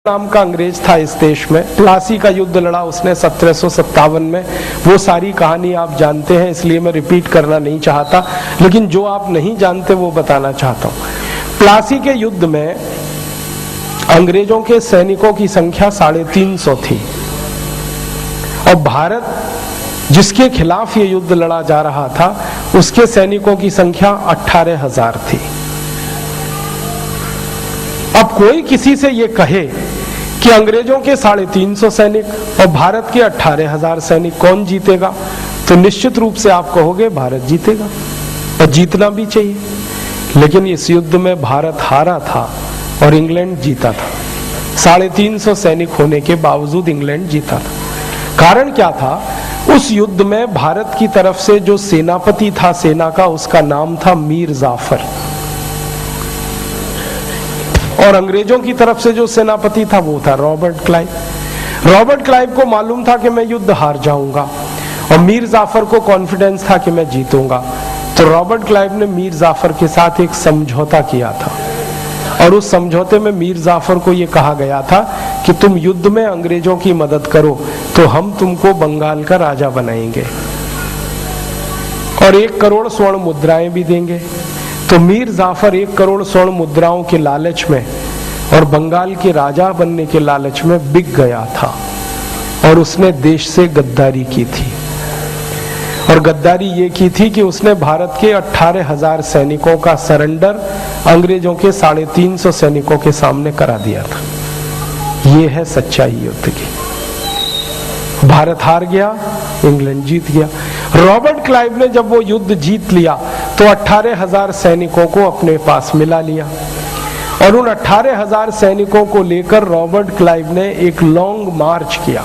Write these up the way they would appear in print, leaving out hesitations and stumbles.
नाम का अंग्रेज था इस देश में, प्लासी का युद्ध लड़ा उसने 1757 में। वो सारी कहानी आप जानते हैं, इसलिए मैं रिपीट करना नहीं चाहता, लेकिन जो आप नहीं जानते वो बताना चाहता हूं। प्लासी के युद्ध में अंग्रेजों के सैनिकों की संख्या 350 थी और भारत जिसके खिलाफ ये युद्ध लड़ा जा रहा था उसके सैनिकों की संख्या 18,000 थी। अब कोई किसी से ये कहे कि अंग्रेजों के 350 सैनिक और भारत के 18,000 सैनिक कौन जीतेगा, तो निश्चित रूप से आप कहोगे भारत जीतेगा, और जीतना भी चाहिए। लेकिन इस युद्ध में भारत हारा था और इंग्लैंड जीता था। 350 सैनिक होने के बावजूद इंग्लैंड जीता था। कारण क्या था? उस युद्ध में भारत की तरफ से जो सेनापति था सेना का, उसका नाम था मीर जाफर, और अंग्रेजों की तरफ से जो सेनापति था वो था रॉबर्ट क्लाइव। रॉबर्ट क्लाइव को मालूम था कि मैं युद्ध हार जाऊंगा और मीर जाफर को कॉन्फिडेंस था कि मैं जीतूंगा। तो रॉबर्ट क्लाइव ने मीर जाफर के साथ एक समझौता किया था, और उस समझौते में मीर जाफर को यह कहा गया था कि तुम युद्ध में अंग्रेजों की मदद करो तो हम तुमको बंगाल का राजा बनाएंगे और 1 करोड़ स्वर्ण मुद्राएं भी देंगे। तो मीर जाफर 1 करोड़ स्वर्ण मुद्राओं के लालच में और बंगाल के राजा बनने के लालच में बिक गया था, और उसने देश से गद्दारी की थी। और गद्दारी ये की थी कि उसने भारत के 18,000 सैनिकों का सरेंडर अंग्रेजों के 350 सैनिकों के सामने करा दिया था। ये है सच्चाई युद्ध की। भारत हार गया, इंग्लैंड जीत गया। रॉबर्ट क्लाइव ने जब वो युद्ध जीत लिया तो 18,000 सैनिकों को अपने पास मिला लिया, और उन 18,000 सैनिकों को लेकर रॉबर्ट क्लाइव ने एक लॉन्ग मार्च किया,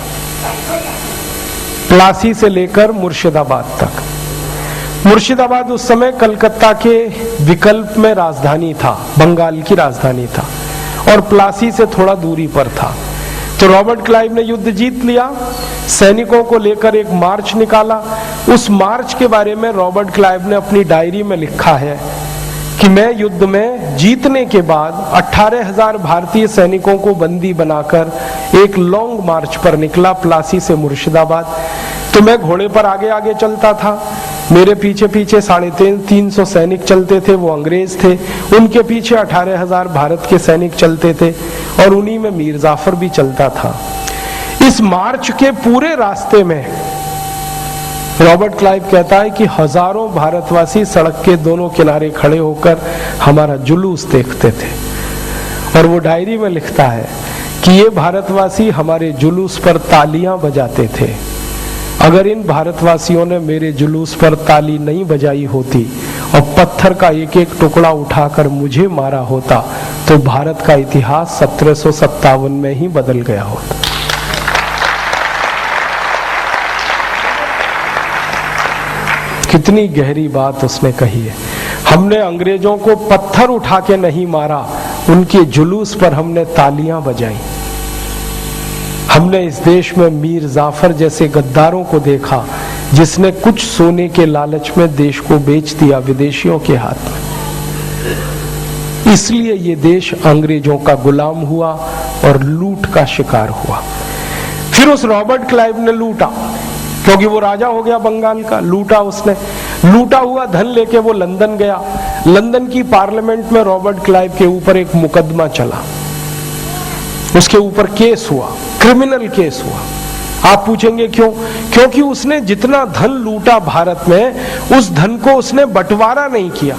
प्लासी से लेकर मुर्शिदाबाद तक। मुर्शिदाबाद उस समय कलकत्ता के विकल्प में राजधानी था, बंगाल की राजधानी था, और प्लासी से थोड़ा दूरी पर था। तो रॉबर्ट क्लाइव ने युद्ध जीत लिया, सैनिकों को लेकर एक मार्च निकाला। उस मार्च के बारे में रॉबर्ट क्लाइव ने अपनी डायरी में लिखा है कि मैं युद्ध में जीतने के बाद 18,000 भारतीय सैनिकों को बंदी बनाकर एक लॉन्ग मार्च पर निकला प्लासी से मुर्शिदाबाद। तो मैं घोड़े पर आगे आगे चलता था, मेरे पीछे पीछे 350 सैनिक चलते थे, वो अंग्रेज थे, उनके पीछे 18,000 भारत के सैनिक चलते थे, और उन्हीं में मीर जाफर भी चलता था। इस मार्च के पूरे रास्ते में रॉबर्ट क्लाइव कहता है कि हजारों भारतवासी सड़क के दोनों किनारे खड़े होकर हमारा जुलूस देखते थे, और वो डायरी में लिखता है कि ये भारतवासी हमारे जुलूस पर तालियां बजाते थे। अगर इन भारतवासियों ने मेरे जुलूस पर ताली नहीं बजाई होती और पत्थर का एक एक टुकड़ा उठाकर मुझे मारा होता तो भारत का इतिहास 1757 में ही बदल गया होता। कितनी गहरी बात उसने कही है। हमने अंग्रेजों को पत्थर उठा के नहीं मारा, उनके जुलूस पर हमने तालियां बजाई। हमने इस देश में मीर जाफर जैसे गद्दारों को देखा जिसने कुछ सोने के लालच में देश को बेच दिया विदेशियों के हाथ में। इसलिए ये देश अंग्रेजों का गुलाम हुआ और लूट का शिकार हुआ। फिर उस रॉबर्ट क्लाइव ने लूटा, क्योंकि वो राजा हो गया बंगाल का। लूटा उसने, लूटा हुआ धन लेके वो लंदन गया। लंदन की पार्लियामेंट में रॉबर्ट क्लाइव के ऊपर एक मुकदमा चला, उसके ऊपर केस हुआ, क्रिमिनल केस हुआ। आप पूछेंगे क्यों? क्योंकि उसने जितना धन लूटा भारत में, उस धन को उसने बंटवारा नहीं किया,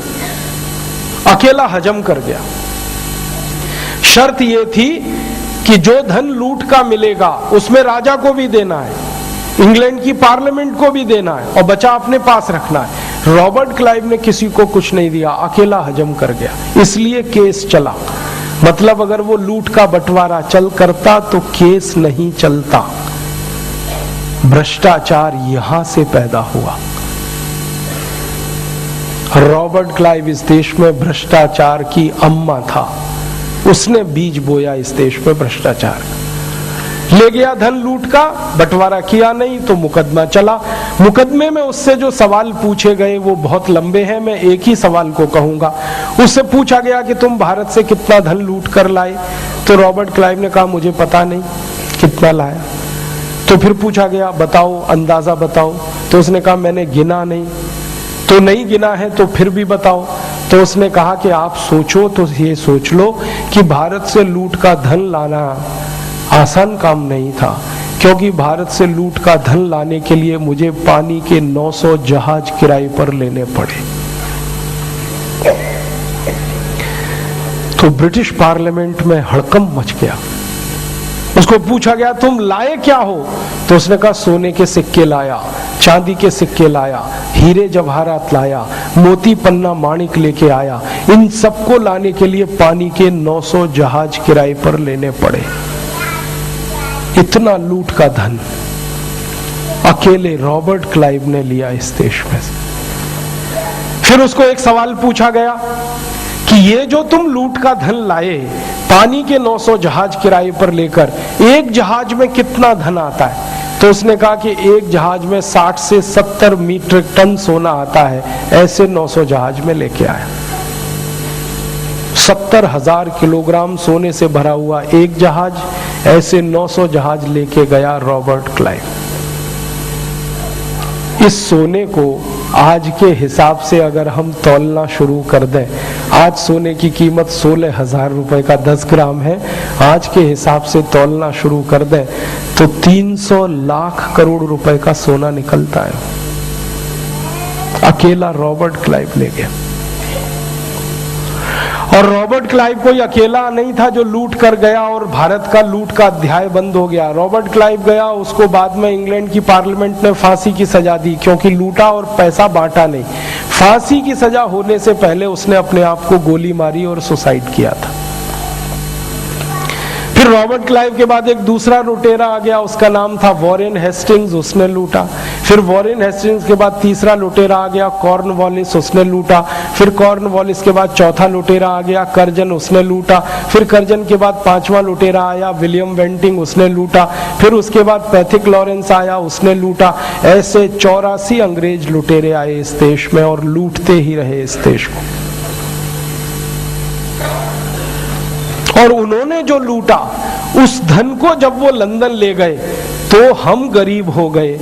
अकेला हजम कर गया। शर्त यह थी कि जो धन लूट का मिलेगा उसमें राजा को भी देना है, इंग्लैंड की पार्लियामेंट को भी देना है, और बचा अपने पास रखना है। रॉबर्ट क्लाइव ने किसी को कुछ नहीं दिया, अकेला हजम कर गया, इसलिए केस चला। मतलब अगर वो लूट का बंटवारा चल करता तो केस नहीं चलता। भ्रष्टाचार यहां से पैदा हुआ। रॉबर्ट क्लाइव इस देश में भ्रष्टाचार की अम्मा था, उसने बीज बोया इस देश में भ्रष्टाचार। ले गया धन लूट का, बंटवारा किया नहीं तो मुकदमा चला। मुकदमे में उससे जो सवाल पूछे गए वो बहुत लंबे हैं, मैं एक ही सवाल को कहूंगा। उससे पूछा गया कि तुम भारत से कितना धन लूट कर लाए, तो रॉबर्ट क्लाइव ने कहा मुझे पता नहीं कितना लाया। तो फिर पूछा गया बताओ, अंदाजा बताओ। तो उसने कहा मैंने गिना नहीं। तो नहीं गिना है तो फिर भी बताओ। तो उसने कहा कि आप सोचो तो ये सोच लो कि भारत से लूट का धन लाना आसान काम नहीं था, क्योंकि भारत से लूट का धन लाने के लिए मुझे पानी के 900 जहाज किराए पर लेने पड़े। तो ब्रिटिश पार्लियामेंट में हड़कंप मच गया। उसको पूछा गया तुम लाए क्या हो? तो उसने कहा सोने के सिक्के लाया, चांदी के सिक्के लाया, हीरे जवाहरात लाया, मोती पन्ना माणिक लेके आया। इन सबको लाने के लिए पानी के 900 जहाज किराए पर लेने पड़े। इतना लूट का धन अकेले रॉबर्ट क्लाइव ने लिया इस देश में से। फिर उसको एक सवाल पूछा गया कि ये जो तुम लूट का धन लाए पानी के 900 जहाज किराए पर लेकर, एक जहाज में कितना धन आता है? तो उसने कहा कि एक जहाज में 60 से 70 मीट्रिक टन सोना आता है। ऐसे 900 जहाज में लेके आया। 70,000 किलोग्राम सोने से भरा हुआ एक जहाज, ऐसे 900 जहाज लेके गया रॉबर्ट क्लाइव। इस सोने को आज के हिसाब से अगर हम तौलना शुरू कर दें, आज सोने की कीमत 16,000 रुपए का 10 ग्राम है। आज के हिसाब से तौलना शुरू कर दें तो 300 लाख करोड़ रुपए का सोना निकलता है। अकेला रॉबर्ट क्लाइव ले गया। और रॉबर्ट क्लाइव कोई अकेला नहीं था जो लूट कर गया और भारत का लूट का अध्याय बंद हो गया। रॉबर्ट क्लाइव गया, उसको बाद में इंग्लैंड की पार्लियामेंट ने फांसी की सजा दी, क्योंकि लूटा और पैसा बांटा नहीं। फांसी की सजा होने से पहले उसने अपने आप को गोली मारी और सुसाइड किया था। फिर रॉबर्ट क्लाइव के बाद एक दूसरा लुटेरा आ गया, उसका नाम था वॉरेन हेस्टिंग्स, उसने लूटा। फिर वॉरेन हेस्टिंग्स के बाद तीसरा लुटेरा आ गया कॉर्नवालिस, उसने लूटा। फिर कॉर्नवालिस के बाद चौथा लुटेरा आ गया कर्जन, उसने लूटा। फिर कर्जन के बाद पांचवा लुटेरा आया विलियम वेंटिंग, उसने लूटा। फिर उसके बाद पैथिक लॉरेंस आया, उसने लूटा। ऐसे 84 अंग्रेज लुटेरे आए इस देश में और लूटते ही रहे इस देश को। और उन्होंने जो लूटा उस धन को जब वो लंदन ले गए तो हम गरीब हो गए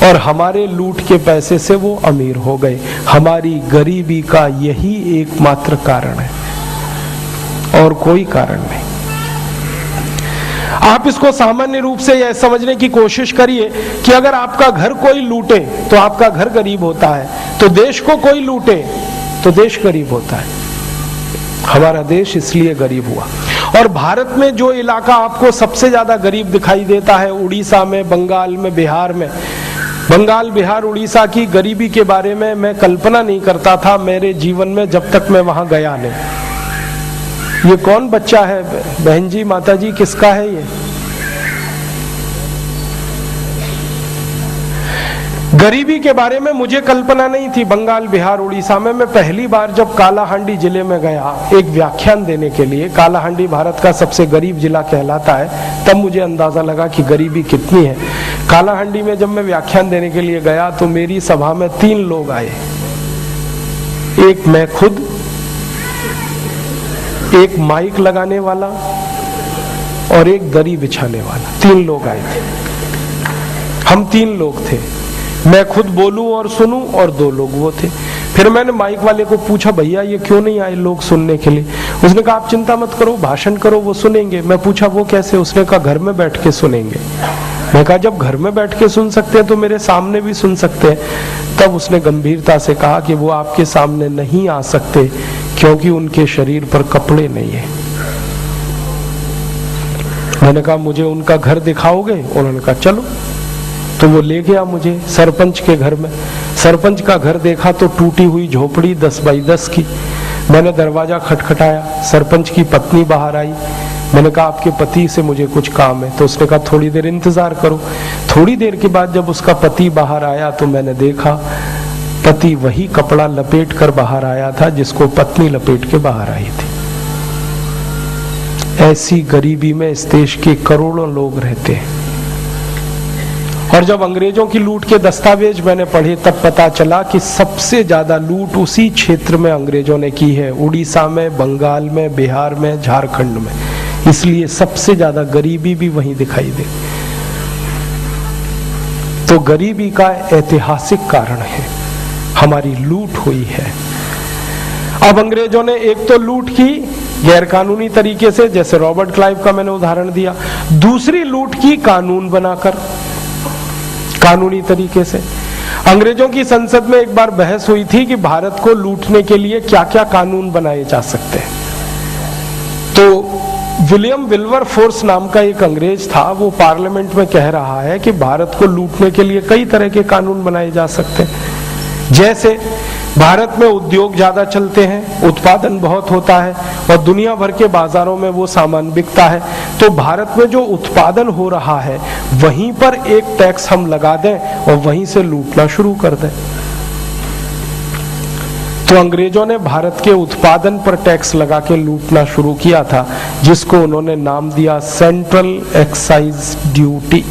और हमारे लूट के पैसे से वो अमीर हो गए। हमारी गरीबी का यही एकमात्र कारण है और कोई कारण नहीं। आप इसको सामान्य रूप से यह समझने की कोशिश करिए कि अगर आपका घर कोई लूटे तो आपका घर गरीब होता है, तो देश को कोई लूटे तो देश गरीब होता है। हमारा देश इसलिए गरीब हुआ। और भारत में जो इलाका आपको सबसे ज्यादा गरीब दिखाई देता है, उड़ीसा में, बंगाल में, बिहार में। बंगाल, बिहार, उड़ीसा की गरीबी के बारे में मैं कल्पना नहीं करता था मेरे जीवन में जब तक मैं वहां गया नहीं। ये कौन बच्चा है बहन जी, माता जी, किसका है ये? गरीबी के बारे में मुझे कल्पना नहीं थी। बंगाल, बिहार, उड़ीसा में मैं पहली बार जब कालाहांडी जिले में गया एक व्याख्यान देने के लिए, कालाहांडी भारत का सबसे गरीब जिला कहलाता है, तब मुझे अंदाजा लगा कि गरीबी कितनी है। कालाहांडी में जब मैं व्याख्यान देने के लिए गया तो मेरी सभा में 3 लोग आए, एक मैं खुद, एक माइक लगाने वाला और एक दरी बिछाने वाला। 3 लोग आए थे। हम 3 लोग थे, मैं खुद बोलूं और सुनूं और 2 लोग वो थे। फिर मैंने माइक वाले को पूछा, भैया ये क्यों नहीं आए लोग सुनने के लिए? उसने कहा आप चिंता मत करो, भाषण करो, वो सुनेंगे। मैं पूछा वो कैसे? उसने कहा घर में बैठ के सुनेंगे। मैं कहा जब घर में बैठ के सुन सकते हैं तो मेरे सामने भी सुन सकते हैं। तब उसने गंभीरता से कहा कि वो आपके सामने नहीं आ सकते क्योंकि उनके शरीर पर कपड़े नहीं है। मैंने कहा मुझे उनका घर दिखाओगे? उन्होंने कहा चलो। तो वो ले गया मुझे सरपंच के घर में। सरपंच का घर देखा तो टूटी हुई झोपड़ी 10 बाई 10 की। मैंने दरवाजा खटखटाया, सरपंच की पत्नी बाहर आई। मैंने कहा आपके पति से मुझे कुछ काम है। तो उसने कहा थोड़ी देर इंतजार करो। थोड़ी देर के बाद जब उसका पति बाहर आया तो मैंने देखा पति वही कपड़ा लपेट कर बाहर आया था जिसको पत्नी लपेट के बाहर आई थी। ऐसी गरीबी में इस देश के करोड़ों लोग रहते हैं। और जब अंग्रेजों की लूट के दस्तावेज मैंने पढ़े तब पता चला कि सबसे ज्यादा लूट उसी क्षेत्र में अंग्रेजों ने की है, उड़ीसा में, बंगाल में, बिहार में, झारखंड में। इसलिए सबसे ज्यादा गरीबी भी वहीं दिखाई दे। तो गरीबी का ऐतिहासिक कारण है, हमारी लूट हुई है। अब अंग्रेजों ने एक तो लूट की गैरकानूनी तरीके से, जैसे रॉबर्ट क्लाइव का मैंने उदाहरण दिया, दूसरी लूट की कानून बनाकर, कानूनी तरीके से। अंग्रेजों की संसद में एक बार बहस हुई थी कि भारत को लूटने के लिए क्या क्या कानून बनाए जा सकते हैं। तो विलियम विल्बर फोर्स नाम का एक अंग्रेज था, वो पार्लियामेंट में कह रहा है कि भारत को लूटने के लिए कई तरह के कानून बनाए जा सकते हैं। जैसे भारत में उद्योग ज्यादा चलते हैं, उत्पादन बहुत होता है और दुनिया भर के बाजारों में वो सामान बिकता है, तो भारत में जो उत्पादन हो रहा है वहीं पर एक टैक्स हम लगा दें और वहीं से लूटना शुरू कर दें। तो अंग्रेजों ने भारत के उत्पादन पर टैक्स लगा के लूटना शुरू किया था, जिसको उन्होंने नाम दिया सेंट्रल एक्साइज ड्यूटी।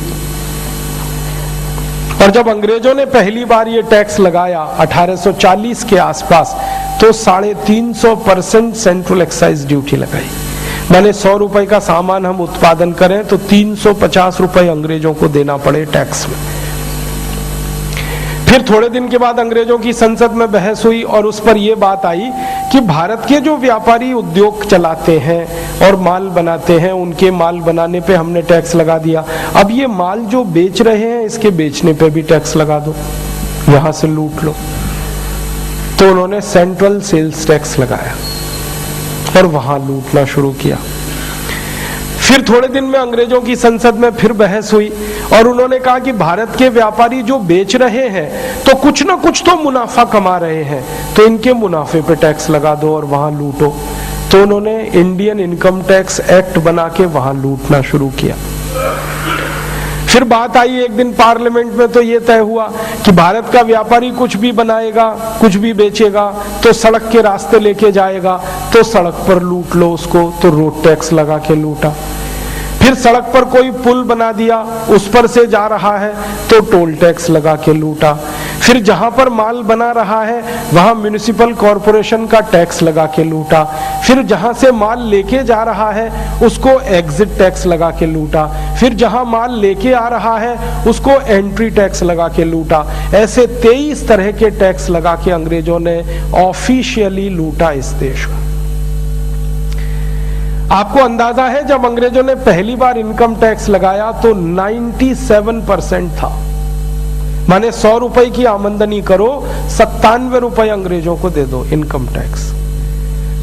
और जब अंग्रेजों ने पहली बार ये टैक्स लगाया 1840 के आसपास, तो 350% सेंट्रल एक्साइज ड्यूटी लगाई। माने 100 रुपए का सामान हम उत्पादन करें तो 350 रुपए अंग्रेजों को देना पड़े टैक्स में। फिर थोड़े दिन के बाद अंग्रेजों की संसद में बहस हुई और उस पर यह बात आई कि भारत के जो व्यापारी उद्योग चलाते हैं और माल बनाते हैं, उनके माल बनाने पे हमने टैक्स लगा दिया, अब ये माल जो बेच रहे हैं इसके बेचने पे भी टैक्स लगा दो, यहां से लूट लो। तो उन्होंने सेंट्रल सेल्स टैक्स लगाया और वहां लूटना शुरू किया। फिर थोड़े दिन में अंग्रेजों की संसद में फिर बहस हुई और उन्होंने कहा कि भारत के व्यापारी जो बेच रहे हैं तो कुछ ना कुछ तो मुनाफा कमा रहे हैं, तो इनके मुनाफे पे टैक्स लगा दो और वहां लूटो। तो उन्होंने इंडियन इनकम टैक्स एक्ट बना के वहां लूटना शुरू किया। फिर बात आई एक दिन पार्लियामेंट में, तो ये तय हुआ कि भारत का व्यापारी कुछ भी बनाएगा, कुछ भी बेचेगा तो सड़क के रास्ते लेके जाएगा, तो सड़क पर लूट लो उसको, तो रोड टैक्स लगा के लूटा। फिर सड़क पर कोई पुल बना दिया, उस पर से जा रहा है तो टोल टैक्स लगा के लूटा। फिर जहां पर माल बना रहा है वहां म्युनिसिपल कॉरपोरेशन का टैक्स लगा के लूटा। फिर जहां से माल लेके जा रहा है उसको एग्जिट टैक्स लगा के लूटा। फिर जहां माल लेके आ रहा है उसको एंट्री टैक्स लगा के लूटा। ऐसे 23 तरह के टैक्स लगा के अंग्रेजों ने ऑफिशियली लूटा इस देश को। आपको अंदाजा है जब अंग्रेजों ने पहली बार इनकम टैक्स लगाया तो 97% था। माने 100 रुपए की आमदनी करो, 97 रुपए अंग्रेजों को दे दो इनकम टैक्स।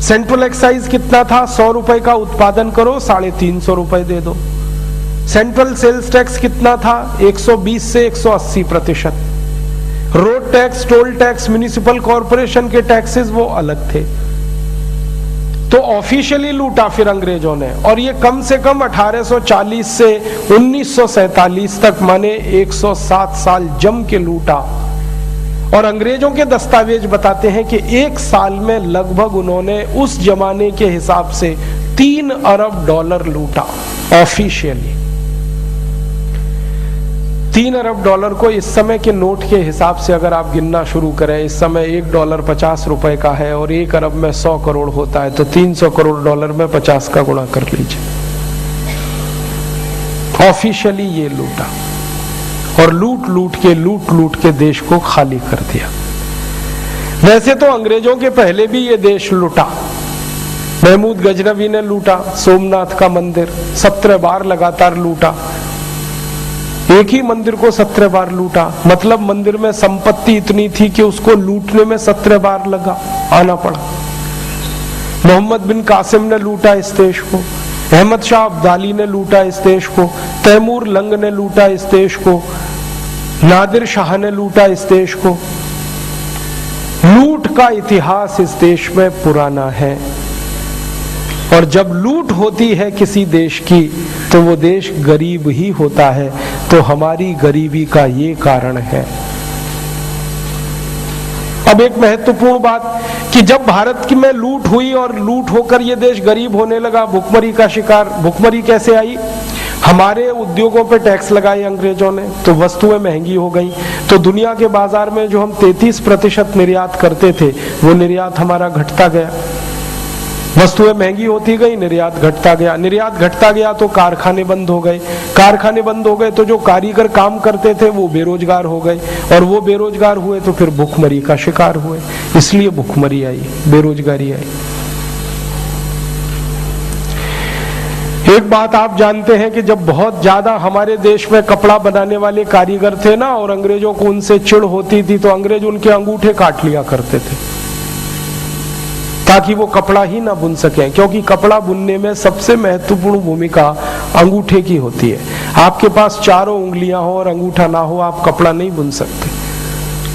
सेंट्रल एक्साइज कितना था? 100 रुपए का उत्पादन करो, 350 रुपए दे दो। सेंट्रल सेल्स टैक्स कितना था? 120 से 180%। Road tax, toll tax, municipal corporation के टैक्सेस वो अलग थे। तो ऑफिशियली लूटा फिर अंग्रेजों ने, और ये कम से कम 1840 से 1947 तक, माने 107 साल जम के लूटा। और अंग्रेजों के दस्तावेज बताते हैं कि एक साल में लगभग उन्होंने उस जमाने के हिसाब से $3 अरब लूटा ऑफिशियली। $3 अरब को इस समय के नोट के हिसाब से अगर आप गिनना शुरू करें, इस समय $1 50 रुपए का है और 1 अरब में 100 करोड़ होता है, तो 300 करोड़ डॉलर में 50 का गुणा कर लीजिए। ऑफिशियली ये लूटा और लूट के देश को खाली कर दिया। वैसे तो अंग्रेजों के पहले भी ये देश लूटा। महमूद गजनवी ने लूटा सोमनाथ का मंदिर, 17 बार लगातार लूटा। एक ही मंदिर को 17 बार लूटा, मतलब मंदिर में संपत्ति इतनी थी कि उसको लूटने में 17 बार लगा आना पड़ा। मोहम्मद बिन कासिम ने लूटा इस देश को, अहमद शाह अब्दाली ने लूटा इस देश को, तैमूर लंग ने लूटा इस देश को, नादिर शाह ने लूटा इस देश को। लूट का इतिहास इस देश में पुराना है, और जब लूट होती है किसी देश की तो वो देश गरीब ही होता है। तो हमारी गरीबी का ये कारण है। अब एक महत्वपूर्ण बात कि जब भारत की में लूट हुई और लूट होकर ये देश गरीब होने लगा, भुखमरी का शिकार। भुखमरी कैसे आई? हमारे उद्योगों पे टैक्स लगाए अंग्रेजों ने, तो वस्तुएं महंगी हो गई। तो दुनिया के बाजार में जो हम 33% निर्यात करते थे, वो निर्यात हमारा घटता गया। वस्तुएं महंगी होती गई, निर्यात घटता गया, निर्यात घटता गया तो कारखाने बंद हो गए, कारखाने बंद हो गए तो जो कारीगर काम करते थे वो बेरोजगार हो गए, और वो बेरोजगार हुए तो फिर भूखमरी का शिकार हुए। इसलिए भूखमरी आई, बेरोजगारी आई। एक बात आप जानते हैं कि जब बहुत ज्यादा हमारे देश में कपड़ा बनाने वाले कारीगर थे ना, और अंग्रेजों को उनसे चिढ़ होती थी, तो अंग्रेज उनके अंगूठे काट लिया करते थे ताकि वो कपड़ा ही ना बुन सकें, क्योंकि कपड़ा बुनने में सबसे महत्वपूर्ण भूमिका अंगूठे की होती है। आपके पास चारों उंगलियां हो और अंगूठा ना हो, आप कपड़ा नहीं बुन सकते।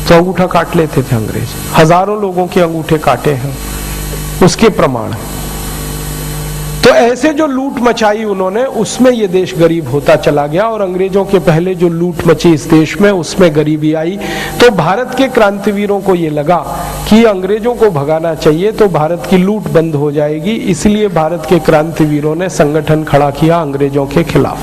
तो अंगूठा काट लेते थे अंग्रेज, हजारों लोगों के अंगूठे काटे हैं, उसके प्रमाण है। तो ऐसे जो लूट मचाई उन्होंने, उसमें ये देश गरीब होता चला गया, और अंग्रेजों के पहले जो लूट मची इस देश में, उसमें गरीबी आई। तो भारत के क्रांतिवीरों को ये लगा कि अंग्रेजों को भगाना चाहिए तो भारत की लूट बंद हो जाएगी, इसलिए भारत के क्रांतिवीरों ने संगठन खड़ा किया अंग्रेजों के खिलाफ।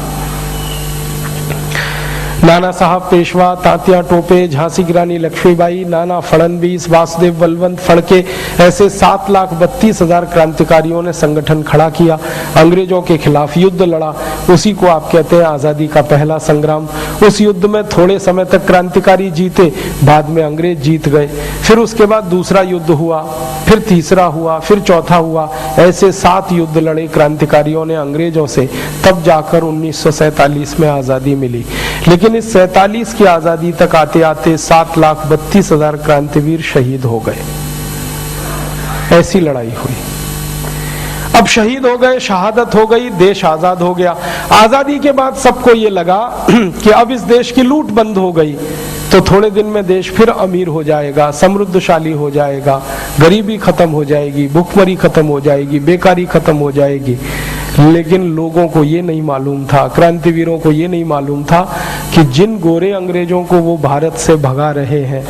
नाना साहब पेशवा, तात्या टोपे, झांसी की रानी लक्ष्मीबाई, नाना फडणवीस, वासुदेव बलवंत फड़के, ऐसे 7,32,000 क्रांतिकारियों ने संगठन खड़ा किया, अंग्रेजों के खिलाफ युद्ध लड़ा। उसी को आप कहते हैं आजादी का पहला संग्राम। उस युद्ध में थोड़े समय तक क्रांतिकारी जीते, बाद में अंग्रेज जीत गए। फिर उसके बाद दूसरा युद्ध हुआ, फिर तीसरा हुआ, फिर चौथा हुआ। ऐसे 7 युद्ध लड़े क्रांतिकारियों ने अंग्रेजों से, तब जाकर 1947 में आजादी मिली। लेकिन इस 47 की आजादी तक आते आते 7,32,000 क्रांतिवीर शहीद हो गए। ऐसी लड़ाई हुई। अब शहीद हो गए, शहादत हो गई, देश आजाद हो गया। आजादी के बाद सबको ये लगा कि अब इस देश की लूट बंद हो गई तो थोड़े दिन में देश फिर अमीर हो जाएगा, समृद्धशाली हो जाएगा, गरीबी खत्म हो जाएगी, भूखमरी खत्म हो जाएगी, बेकारी खत्म हो जाएगी। लेकिन लोगों को ये नहीं मालूम था, क्रांतिवीरों को ये नहीं मालूम था कि जिन गोरे अंग्रेजों को वो भारत से भगा रहे हैं,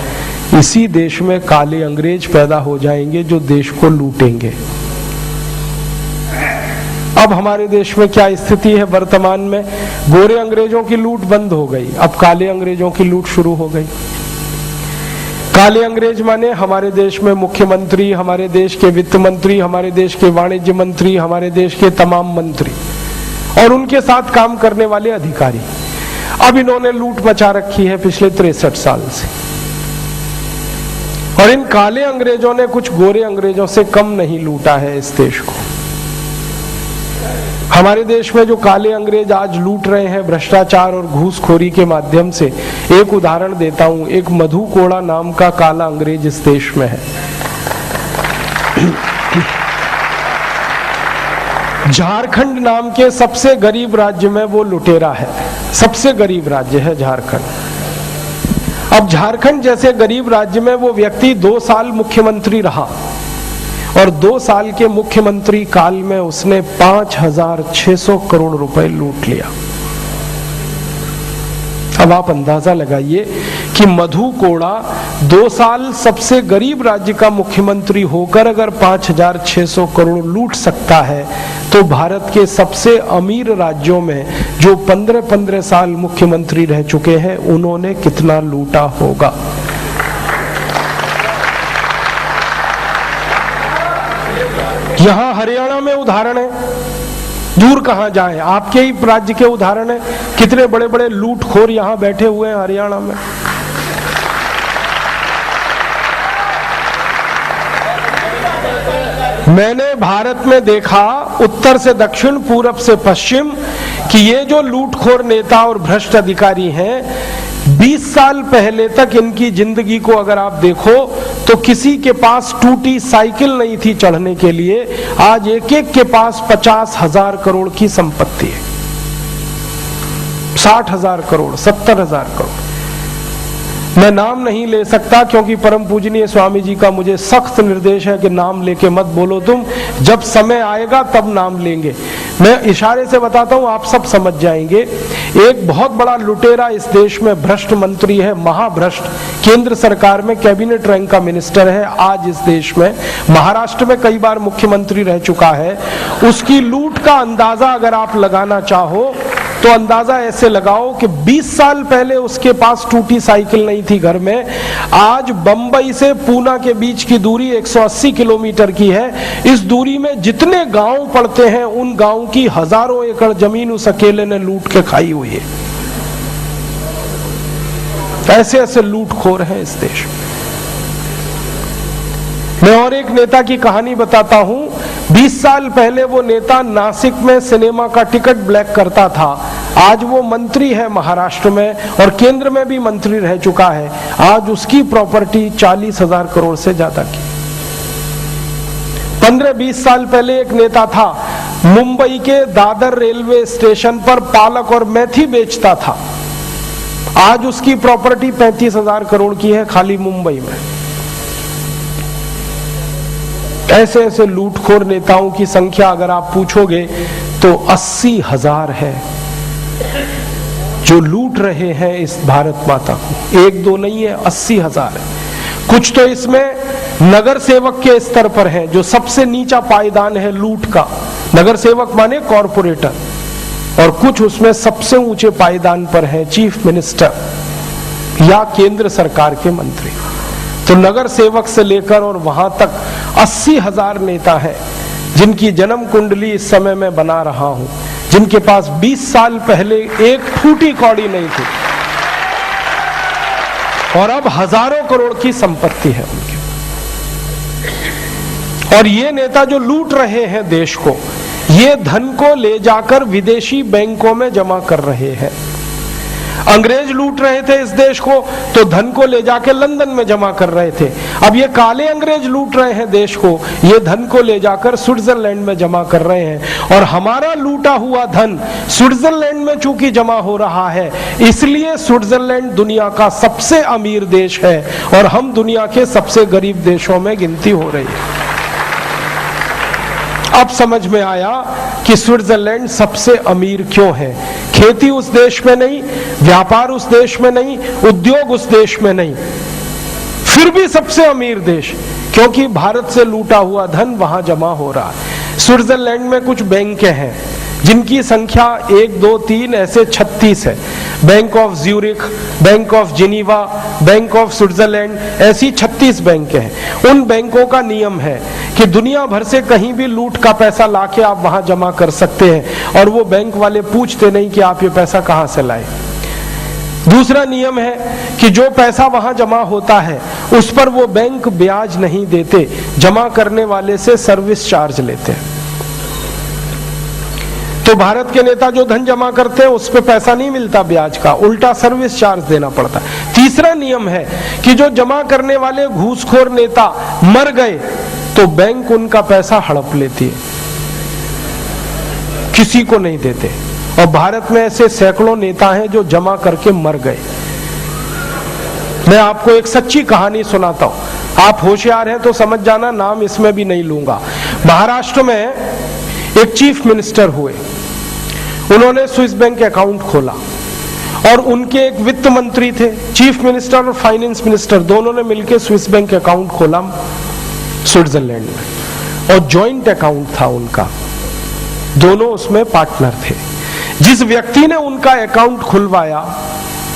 इसी देश में काले अंग्रेज पैदा हो जाएंगे जो देश को लूटेंगे। अब हमारे देश में क्या स्थिति है वर्तमान में? गोरे अंग्रेजों की लूट बंद हो गई, अब काले अंग्रेजों की लूट शुरू हो गई। काले अंग्रेज माने हमारे देश में मुख्यमंत्री, हमारे देश के वित्त मंत्री, हमारे देश के वाणिज्य मंत्री, हमारे देश के तमाम मंत्री और उनके साथ काम करने वाले अधिकारी। अब इन्होंने लूट मचा रखी है पिछले 63 साल से, और इन काले अंग्रेजों ने कुछ गोरे अंग्रेजों से कम नहीं लूटा है इस देश को। हमारे देश में जो काले अंग्रेज आज लूट रहे हैं भ्रष्टाचार और घूसखोरी के माध्यम से, एक उदाहरण देता हूं। एक मधु कोड़ा नाम का काला अंग्रेज इस देश में है। झारखंड नाम के सबसे गरीब राज्य में वो लुटेरा है, सबसे गरीब राज्य है झारखंड। अब झारखंड जैसे गरीब राज्य में वो व्यक्ति 2 साल मुख्यमंत्री रहा, और 2 साल के मुख्यमंत्री काल में उसने 5,600 करोड़ रुपए लूट लिया। अब आप अंदाजा लगाइए कि मधु कोड़ा 2 साल सबसे गरीब राज्य का मुख्यमंत्री होकर अगर 5,600 करोड़ लूट सकता है, तो भारत के सबसे अमीर राज्यों में जो 15-15 साल मुख्यमंत्री रह चुके हैं, उन्होंने कितना लूटा होगा। यहां हरियाणा में उदाहरण है, दूर कहां जाएं, आपके ही राज्य के उदाहरण है। कितने बड़े बड़े लूटखोर यहां बैठे हुए हैं हरियाणा में। मैंने भारत में देखा, उत्तर से दक्षिण, पूरब से पश्चिम, कि ये जो लूटखोर नेता और भ्रष्ट अधिकारी हैं, 20 साल पहले तक इनकी जिंदगी को अगर आप देखो तो किसी के पास टूटी साइकिल नहीं थी चढ़ने के लिए। आज एक एक के पास 50,000 करोड़ की संपत्ति है, 60,000 करोड़, 70,000 करोड़। मैं नाम नहीं ले सकता क्योंकि परम पूजनीय स्वामी जी का मुझे सख्त निर्देश है कि नाम लेके मत बोलो तुम, जब समय आएगा तब नाम लेंगे। मैं इशारे से बताता हूं, आप सब समझ जाएंगे। एक बहुत बड़ा लुटेरा इस देश में भ्रष्ट मंत्री है, महाभ्रष्ट, केंद्र सरकार में कैबिनेट रैंक का मिनिस्टर है आज इस देश में, महाराष्ट्र में कई बार मुख्यमंत्री रह चुका है। उसकी लूट का अंदाजा अगर आप लगाना चाहो तो अंदाजा ऐसे लगाओ कि 20 साल पहले उसके पास टूटी साइकिल नहीं थी घर में, आज बंबई से पूना के बीच की दूरी 180 किलोमीटर की है। इस दूरी में जितने गांव पड़ते हैं उन गांव की हजारों एकड़ जमीन उस अकेले ने लूट के खाई हुई है। ऐसे ऐसे लूटखोर हैं इस देश में। मैं और एक नेता की कहानी बताता हूं। 20 साल पहले वो नेता नासिक में सिनेमा का टिकट ब्लैक करता था। आज वो मंत्री है महाराष्ट्र में और केंद्र में भी मंत्री रह चुका है। आज उसकी प्रॉपर्टी 40,000 करोड़ से ज्यादा की। 15-20 साल पहले एक नेता था, मुंबई के दादर रेलवे स्टेशन पर पालक और मेथी बेचता था। आज उसकी प्रॉपर्टी 35,000 करोड़ की है खाली मुंबई में। ऐसे ऐसे लूटखोर नेताओं की संख्या अगर आप पूछोगे तो 80,000 है जो लूट रहे हैं इस भारत माता को। एक दो नहीं है, 80,000 है। कुछ तो इसमें नगर सेवक के स्तर पर है, जो सबसे नीचा पायदान है लूट का। नगर सेवक माने कॉरपोरेटर। और कुछ उसमें सबसे ऊंचे पायदान पर है चीफ मिनिस्टर या केंद्र सरकार के मंत्री। तो नगर सेवक से लेकर और वहां तक 80,000 नेता हैं जिनकी जन्म कुंडली इस समय मैं बना रहा हूं, जिनके पास 20 साल पहले एक फूटी कौड़ी नहीं थी और अब हजारों करोड़ की संपत्ति है उनकी। और ये नेता जो लूट रहे हैं देश को, ये धन को ले जाकर विदेशी बैंकों में जमा कर रहे हैं। अंग्रेज लूट रहे थे इस देश को तो धन को ले जाकर लंदन में जमा कर रहे थे। अब ये काले अंग्रेज लूट रहे हैं देश को, ये धन को ले जाकर स्विट्जरलैंड में जमा कर रहे हैं। और हमारा लूटा हुआ धन स्विट्जरलैंड में चूंकि जमा हो रहा है, इसलिए स्विट्जरलैंड दुनिया का सबसे अमीर देश है और हम दुनिया के सबसे गरीब देशों में गिनती हो रही है। अब समझ में आया कि स्विट्जरलैंड सबसे अमीर क्यों है। खेती उस देश में नहीं, व्यापार उस देश में नहीं, उद्योग उस देश में नहीं, फिर भी सबसे अमीर देश, क्योंकि भारत से लूटा हुआ धन वहां जमा हो रहा है। स्विट्जरलैंड में कुछ बैंकें हैं जिनकी संख्या 1, 2, 3 ऐसे 36 है। Bank of Zurich, bank of Geneva, bank of Switzerland, ऐसी 36 बैंकें हैं। उन बैंकों का नियम है कि दुनिया भर से कहीं भी लूट का पैसा लाके आप वहां जमा कर सकते हैं और वो बैंक वाले पूछते नहीं कि आप ये पैसा कहां से लाए। दूसरा नियम है कि जो पैसा वहां जमा होता है उस पर वो बैंक ब्याज नहीं देते, जमा करने वाले से सर्विस चार्ज लेते हैं। तो भारत के नेता जो धन जमा करते हैं उस पे पैसा नहीं मिलता ब्याज का, उल्टा सर्विस चार्ज देना पड़ता है। तीसरा नियम है कि जो जमा करने वाले घूसखोर नेता मर गए तो बैंक उनका पैसा हड़प लेती है, किसी को नहीं देते। और भारत में ऐसे सैकड़ों नेता हैं जो जमा करके मर गए। मैं आपको एक सच्ची कहानी सुनाता हूं, आप होशियार हैं तो समझ जाना, नाम इसमें भी नहीं लूंगा। महाराष्ट्र में एक चीफ मिनिस्टर हुए, उन्होंने स्विस बैंक अकाउंट खोला और उनके एक वित्त मंत्री थे, चीफ मिनिस्टर और फाइनेंस मिनिस्टर दोनों ने मिलकर स्विस बैंक अकाउंट खोला स्विट्जरलैंड में और जॉइंट अकाउंट था उनका, दोनों उसमें पार्टनर थे। जिस व्यक्ति ने उनका अकाउंट खुलवाया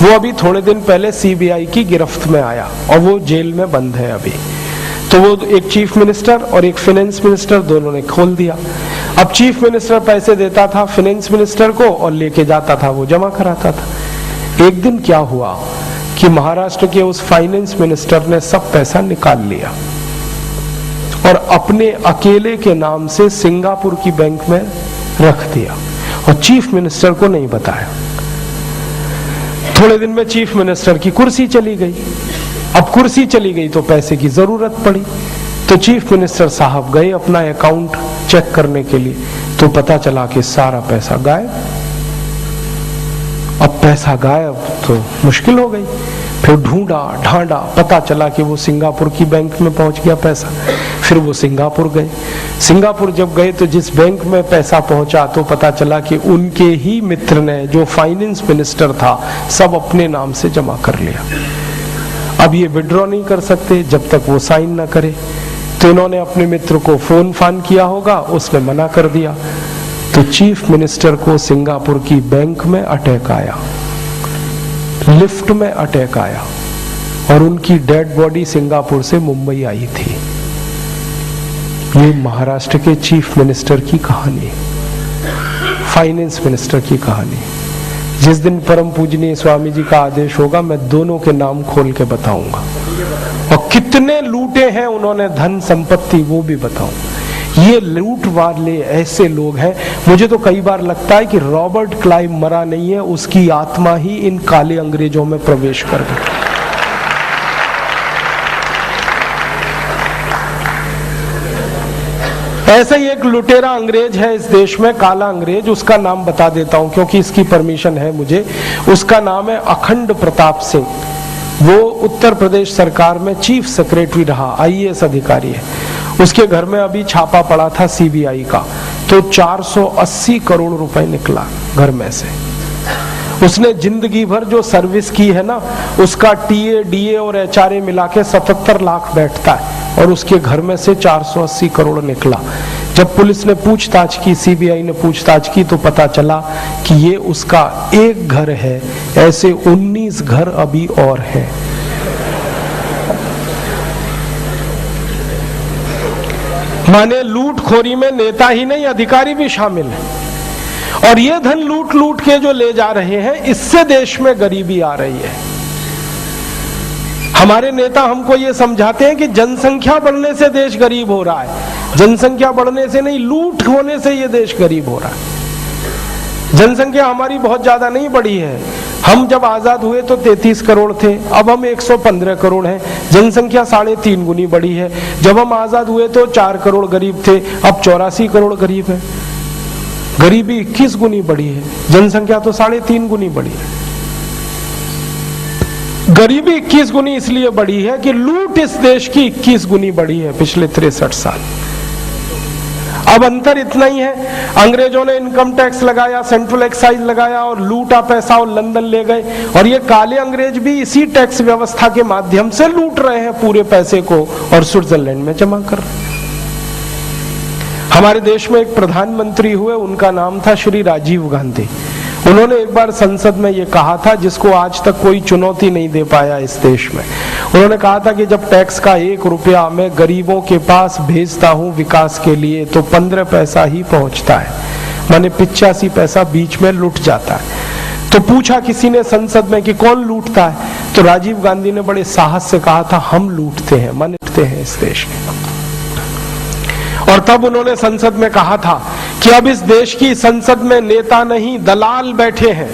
वो अभी थोड़े दिन पहले सीबीआई की गिरफ्त में आया और वो जेल में बंद है अभी। तो वो एक चीफ मिनिस्टर और एक फाइनेंस मिनिस्टर दोनों ने खोल दिया। अब चीफ मिनिस्टर पैसे देता था फाइनेंस मिनिस्टर को और लेके जाता था, वो जमा कराता था। एक दिन क्या हुआ कि महाराष्ट्र के उस फाइनेंस मिनिस्टर ने सब पैसा निकाल लिया और अपने अकेले के नाम से सिंगापुर की बैंक में रख दिया और चीफ मिनिस्टर को नहीं बताया। थोड़े दिन में चीफ मिनिस्टर की कुर्सी चली गई। अब कुर्सी चली गई तो पैसे की जरूरत पड़ी, तो चीफ मिनिस्टर साहब गए अपना अकाउंट चेक करने के लिए, तो पता चला कि सारा पैसा गायब। अब पैसा गायब तो मुश्किल हो गई, फिर ढूंढा ढांडा, पता चला कि वो सिंगापुर की बैंक में पहुंच गया पैसा। फिर वो सिंगापुर गए, सिंगापुर जब गए तो जिस बैंक में पैसा पहुंचा तो पता चला कि उनके ही मित्र ने, जो फाइनेंस मिनिस्टर था, सब अपने नाम से जमा कर लिया। अब ये विड्रॉ नहीं कर सकते जब तक वो साइन ना करे, तो इन्होंने अपने मित्र को फोन फान किया होगा, उसने मना कर दिया। तो चीफ मिनिस्टर को सिंगापुर की बैंक में अटैक आया, लिफ्ट में अटैक आया और उनकी डेड बॉडी सिंगापुर से मुंबई आई थी। ये महाराष्ट्र के चीफ मिनिस्टर की कहानी, फाइनेंस मिनिस्टर की कहानी। जिस दिन परम पूजनीय स्वामी जी का आदेश होगा मैं दोनों के नाम खोल के बताऊंगा और कितने लूटे हैं उन्होंने धन संपत्ति वो भी बताऊं। ये लूट वाले ऐसे लोग हैं, मुझे तो कई बार लगता है कि रॉबर्ट क्लाइव मरा नहीं है, उसकी आत्मा ही इन काले अंग्रेजों में प्रवेश कर गई। ऐसे ही एक लुटेरा अंग्रेज है इस देश में, काला अंग्रेज, उसका नाम बता देता हूं क्योंकि इसकी परमिशन है मुझे। उसका नाम है अखंड प्रताप सिंह। वो उत्तर प्रदेश सरकार में चीफ सेक्रेटरी रहा, आईएएस अधिकारी है। उसके घर में अभी छापा पड़ा था सीबीआई का, तो 480 करोड़ रुपए निकला घर में से। उसने जिंदगी भर जो सर्विस की है ना, उसका टीए डीए और एचआरए मिला के 77 लाख बैठता है और उसके घर में से 480 करोड़ निकला। जब पुलिस ने पूछताछ की, सीबीआई ने पूछताछ की, तो पता चला कि ये उसका एक घर है, ऐसे 19 घर अभी और हैं। माने लूटखोरी में नेता ही नहीं अधिकारी भी शामिल है। और ये धन लूट लूट के जो ले जा रहे हैं, इससे देश में गरीबी आ रही है। हमारे नेता हमको ये समझाते हैं कि जनसंख्या बढ़ने से देश गरीब हो रहा है। जनसंख्या बढ़ने से नहीं, लूट होने से ये देश गरीब हो रहा है। जनसंख्या हमारी बहुत ज्यादा नहीं बढ़ी है। हम जब आजाद हुए तो 33 करोड़ थे, अब हम 115 करोड़ हैं। जनसंख्या 3.5 गुनी बढ़ी है। जब हम आजाद हुए तो 4 करोड़ गरीब थे, अब 84 करोड़ गरीब है। गरीबी 21 गुनी बढ़ी है, जनसंख्या तो 3.5 गुनी बढ़ी है। गरीबी 21 गुनी इसलिए बढ़ी है कि लूट इस देश की 21 गुनी बढ़ी है पिछले 63 साल। अब अंतर इतना ही है, अंग्रेजों ने इनकम टैक्स लगाया, सेंट्रल एक्साइज लगाया और लूटा पैसा और लंदन ले गए। और ये काले अंग्रेज भी इसी टैक्स व्यवस्था के माध्यम से लूट रहे हैं पूरे पैसे को और स्विट्जरलैंड में जमा कर रहे हैं। हमारे देश में एक प्रधानमंत्री हुए, उनका नाम था श्री राजीव गांधी। उन्होंने एक बार संसद में ये कहा था, जिसको आज तक कोई चुनौती नहीं दे पाया इस देश में। उन्होंने कहा था कि जब टैक्स का 1 रुपया मैं गरीबों के पास भेजता हूं विकास के लिए तो 15 पैसा ही पहुंचता है, माने 85 पैसा बीच में लुट जाता है। तो पूछा किसी ने संसद में कि कौन लूटता है, तो राजीव गांधी ने बड़े साहस से कहा था, हम लूटते हैं, माने लूटते हैं इस देश के। और तब उन्होंने संसद में कहा था कि अब इस देश की संसद में नेता नहीं दलाल बैठे हैं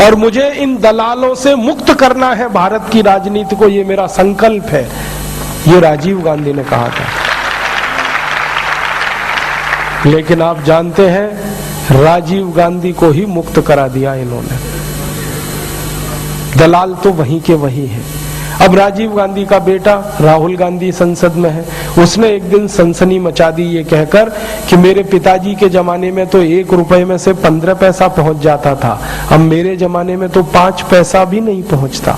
और मुझे इन दलालों से मुक्त करना है भारत की राजनीति को, ये मेरा संकल्प है। ये राजीव गांधी ने कहा था। लेकिन आप जानते हैं राजीव गांधी को ही मुक्त करा दिया इन्होंने। दलाल तो वहीं के वहीं है। अब राजीव गांधी का बेटा राहुल गांधी संसद में है। उसने एक दिन सनसनी मचा दी ये कहकर कि मेरे पिताजी के जमाने में तो 1 रुपए में से 15 पैसा पहुंच जाता था, अब मेरे जमाने में तो 5 पैसा भी नहीं पहुंचता,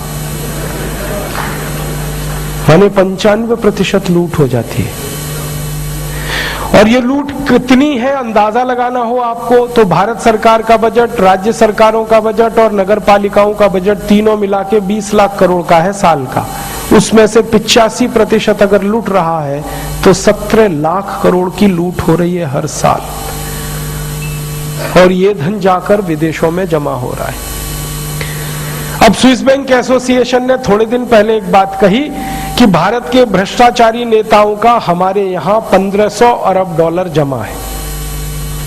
माने 95% लूट हो जाती है। और ये लूट कितनी है अंदाजा लगाना हो आपको तो भारत सरकार का बजट, राज्य सरकारों का बजट और नगर पालिकाओं का बजट तीनों मिला के 20 लाख करोड़ का है साल का। उसमें से 85% अगर लूट रहा है तो 17 लाख करोड़ की लूट हो रही है हर साल। और ये धन जाकर विदेशों में जमा हो रहा है। अब स्विस बैंक एसोसिएशन ने थोड़े दिन पहले एक बात कही कि भारत के भ्रष्टाचारी नेताओं का हमारे यहां 1500 अरब डॉलर जमा है,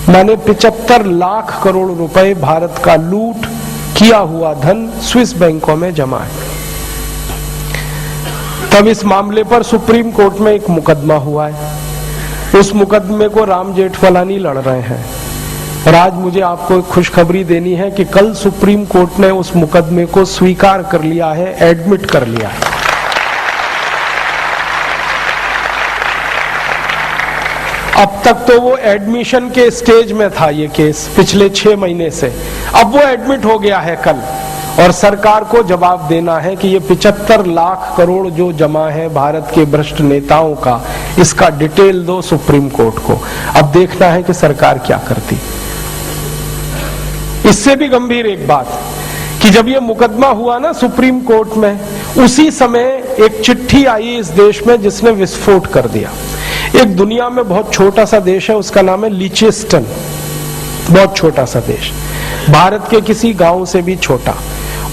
माने 75 लाख करोड़ रुपए भारत का लूट किया हुआ धन स्विस बैंकों में जमा है। तब इस मामले पर सुप्रीम कोर्ट में एक मुकदमा हुआ है। उस मुकदमे को राम जेठमलानी लड़ रहे हैं। और आज मुझे आपको एक खुशखबरी देनी है कि कल सुप्रीम कोर्ट ने उस मुकदमे को स्वीकार कर लिया है, एडमिट कर लिया है। अब तक तो वो एडमिशन के स्टेज में था ये केस पिछले 6 महीने से, अब वो एडमिट हो गया है कल। और सरकार को जवाब देना है कि ये 75 लाख करोड़ जो जमा है भारत के भ्रष्ट नेताओं का, इसका डिटेल दो सुप्रीम कोर्ट को। अब देखना है कि सरकार क्या करती। इससे भी गंभीर एक बात कि जब ये मुकदमा हुआ ना सुप्रीम कोर्ट में, उसी समय एक चिट्ठी आई इस देश में जिसने विस्फोट कर दिया। एक दुनिया में बहुत छोटा सा देश है, उसका नाम है लिचेस्टन, बहुत छोटा सा देश, भारत के किसी गांव से भी छोटा।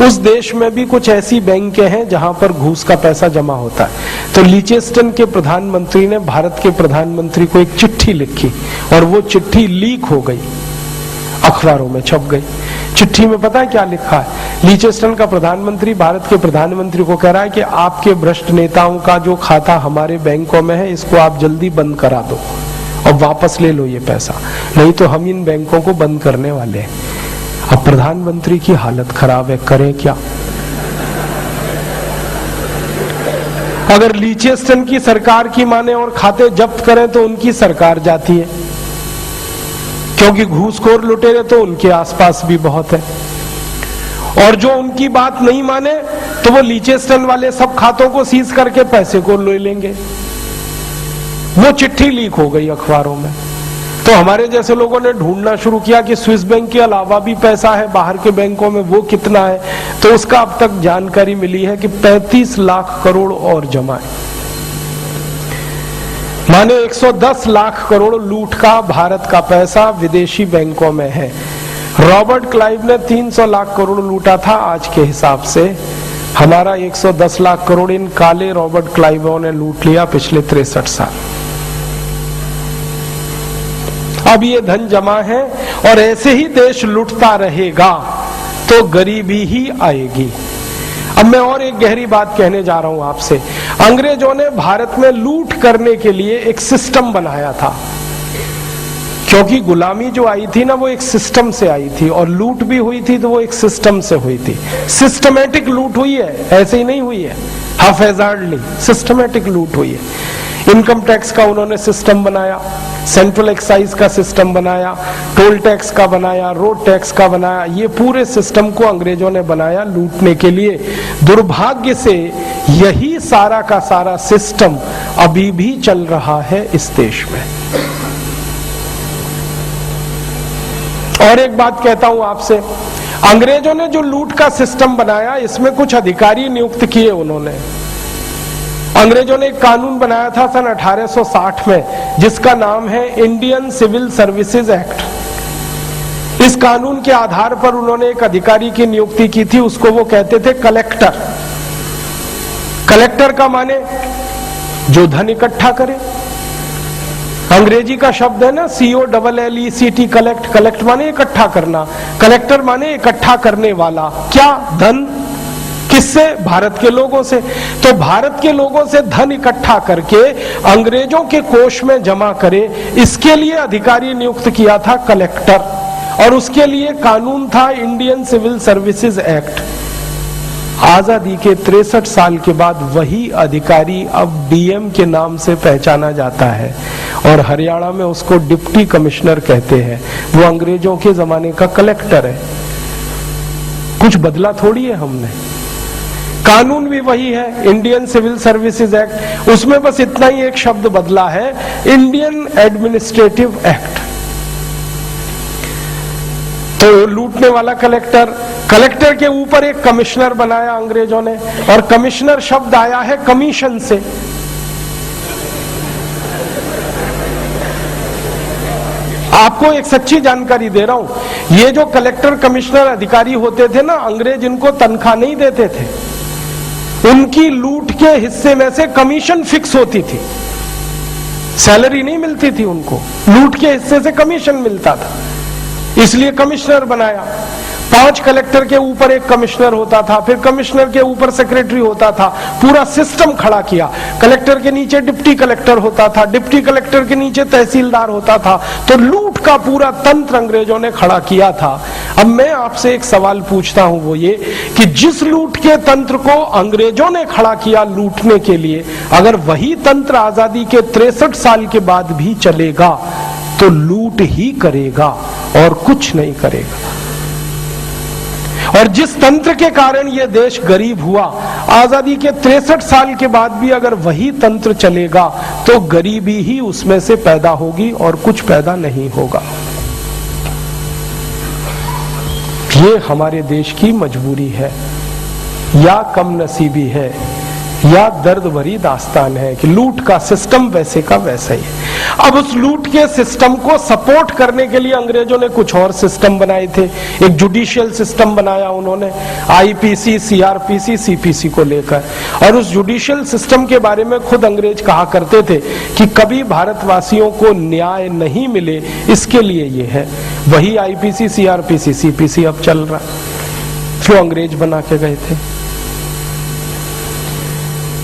उस देश में भी कुछ ऐसी बैंकें हैं जहां पर घूस का पैसा जमा होता है। तो लिचेस्टन के प्रधानमंत्री ने भारत के प्रधानमंत्री को एक चिट्ठी लिखी और वो चिट्ठी लीक हो गई, अखबारों में छप गई। चिट्ठी में पता है क्या लिखा है? लिचेस्टन का प्रधानमंत्री भारत के प्रधानमंत्री को कह रहा है कि आपके भ्रष्ट नेताओं का जो खाता हमारे बैंकों में है, इसको आप जल्दी बंद करा दो और वापस ले लो ये पैसा, नहीं तो हम इन बैंकों को बंद करने वाले हैं। अब प्रधानमंत्री की हालत खराब है, करें क्या? अगर लिचेस्टन की सरकार की माने और खाते जब्त करें तो उनकी सरकार जाती है, क्योंकि घूसखोर लुटेरे तो उनके आसपास भी बहुत है। और जो उनकी बात नहीं माने तो वो लिचेस्टन वाले सब खातों को सीज करके पैसे को ले लेंगे। वो चिट्ठी लीक हो गई अखबारों में, तो हमारे जैसे लोगों ने ढूंढना शुरू किया कि स्विस बैंक के अलावा भी पैसा है बाहर के बैंकों में, वो कितना है? तो उसका अब तक जानकारी मिली है कि 35 लाख करोड़ और जमा है, माने 110 लाख करोड़ लूट का भारत का पैसा विदेशी बैंकों में है। रॉबर्ट क्लाइव ने 300 लाख करोड़ लूटा था आज के हिसाब से, हमारा 110 लाख करोड़ इन काले रॉबर्ट क्लाइवों ने लूट लिया पिछले 63 साल। अब ये धन जमा है और ऐसे ही देश लुटता रहेगा तो गरीबी ही आएगी। अब मैं और एक गहरी बात कहने जा रहा हूं आपसे। अंग्रेजों ने भारत में लूट करने के लिए एक सिस्टम बनाया था, क्योंकि गुलामी जो आई थी ना वो एक सिस्टम से आई थी, और लूट भी हुई थी तो वो एक सिस्टम से हुई थी। सिस्टमैटिक लूट हुई है, ऐसे ही नहीं हुई है हाफेजार्डली, सिस्टमैटिक लूट हुई है। इनकम टैक्स का उन्होंने सिस्टम बनाया, सेंट्रल एक्साइज का सिस्टम बनाया, टोल टैक्स का बनाया, रोड टैक्स का बनाया। ये पूरे सिस्टम को अंग्रेजों ने बनाया लूटने के लिए। दुर्भाग्य से यही सारा का सारा सिस्टम अभी भी चल रहा है इस देश में। और एक बात कहता हूं आपसे, अंग्रेजों ने जो लूट का सिस्टम बनाया इसमें कुछ अधिकारी नियुक्त किए उन्होंने। अंग्रेजों ने एक कानून बनाया था सन 1860 में, जिसका नाम है इंडियन सिविल सर्विसेज एक्ट। इस कानून के आधार पर उन्होंने एक अधिकारी की नियुक्ति की थी, उसको वो कहते थे कलेक्टर। कलेक्टर का माने जो धन इकट्ठा करे, अंग्रेजी का शब्द है ना COLLECT, कलेक्ट। कलेक्ट माने इकट्ठा करना, कलेक्टर माने इकट्ठा करने वाला। क्या? धन। किससे? भारत के लोगों से। तो भारत के लोगों से धन इकट्ठा करके अंग्रेजों के कोष में जमा करे, इसके लिए अधिकारी नियुक्त किया था कलेक्टर, और उसके लिए कानून था इंडियन सिविल सर्विसेज एक्ट। आजादी के 63 साल के बाद वही अधिकारी अब DM के नाम से पहचाना जाता है, और हरियाणा में उसको डिप्टी कमिश्नर कहते हैं। वो अंग्रेजों के जमाने का कलेक्टर है। कुछ बदला थोड़ी है हमने, कानून भी वही है, इंडियन सिविल सर्विसेज एक्ट। उसमें बस इतना ही एक शब्द बदला है, इंडियन एडमिनिस्ट्रेटिव एक्ट। तो लूटने वाला कलेक्टर, कलेक्टर के ऊपर एक कमिश्नर बनाया अंग्रेजों ने, और कमिश्नर शब्द आया है कमीशन से। आपको एक सच्ची जानकारी दे रहा हूं, ये जो कलेक्टर कमिश्नर अधिकारी होते थे ना, अंग्रेज इनको तनख्वाह नहीं देते थे, उनकी लूट के हिस्से में से कमीशन फिक्स होती थी, सैलरी नहीं मिलती थी उनको, लूट के हिस्से से कमीशन मिलता था, इसलिए कमिश्नर बनाया। 5 कलेक्टर के ऊपर एक कमिश्नर होता था, फिर कमिश्नर के ऊपर सेक्रेटरी होता था, पूरा सिस्टम खड़ा किया। कलेक्टर के नीचे डिप्टी कलेक्टर होता था, डिप्टी कलेक्टर के नीचे तहसीलदार होता था। तो लूट का पूरा तंत्र अंग्रेजों ने खड़ा किया था। अब मैं आपसे एक सवाल पूछता हूं, वो ये कि जिस लूट के तंत्र को अंग्रेजों ने खड़ा किया लूटने के लिए, अगर वही तंत्र आजादी के 63 साल के बाद भी चलेगा तो लूट ही करेगा और कुछ नहीं करेगा। और जिस तंत्र के कारण यह देश गरीब हुआ, आजादी के 63 साल के बाद भी अगर वही तंत्र चलेगा तो गरीबी ही उसमें से पैदा होगी और कुछ पैदा नहीं होगा। ये हमारे देश की मजबूरी है, या कम नसीबी है, या दर्द भरी दास्तान है कि लूट का सिस्टम वैसे का वैसा ही है। अब उस लूट के सिस्टम को सपोर्ट करने के लिए अंग्रेजों ने कुछ और सिस्टम बनाए थे। एक जुडिशियल सिस्टम बनाया उन्होंने, आईपीसी, सीआरपीसी, सीपीसी को लेकर। और उस जुडिशियल सिस्टम के बारे में खुद अंग्रेज कहा करते थे कि कभी भारतवासियों को न्याय नहीं मिले, इसके लिए ये है। वही आईपीसी, सीआरपीसी, सीपीसी अब चल रहा है जो अंग्रेज बना के गए थे।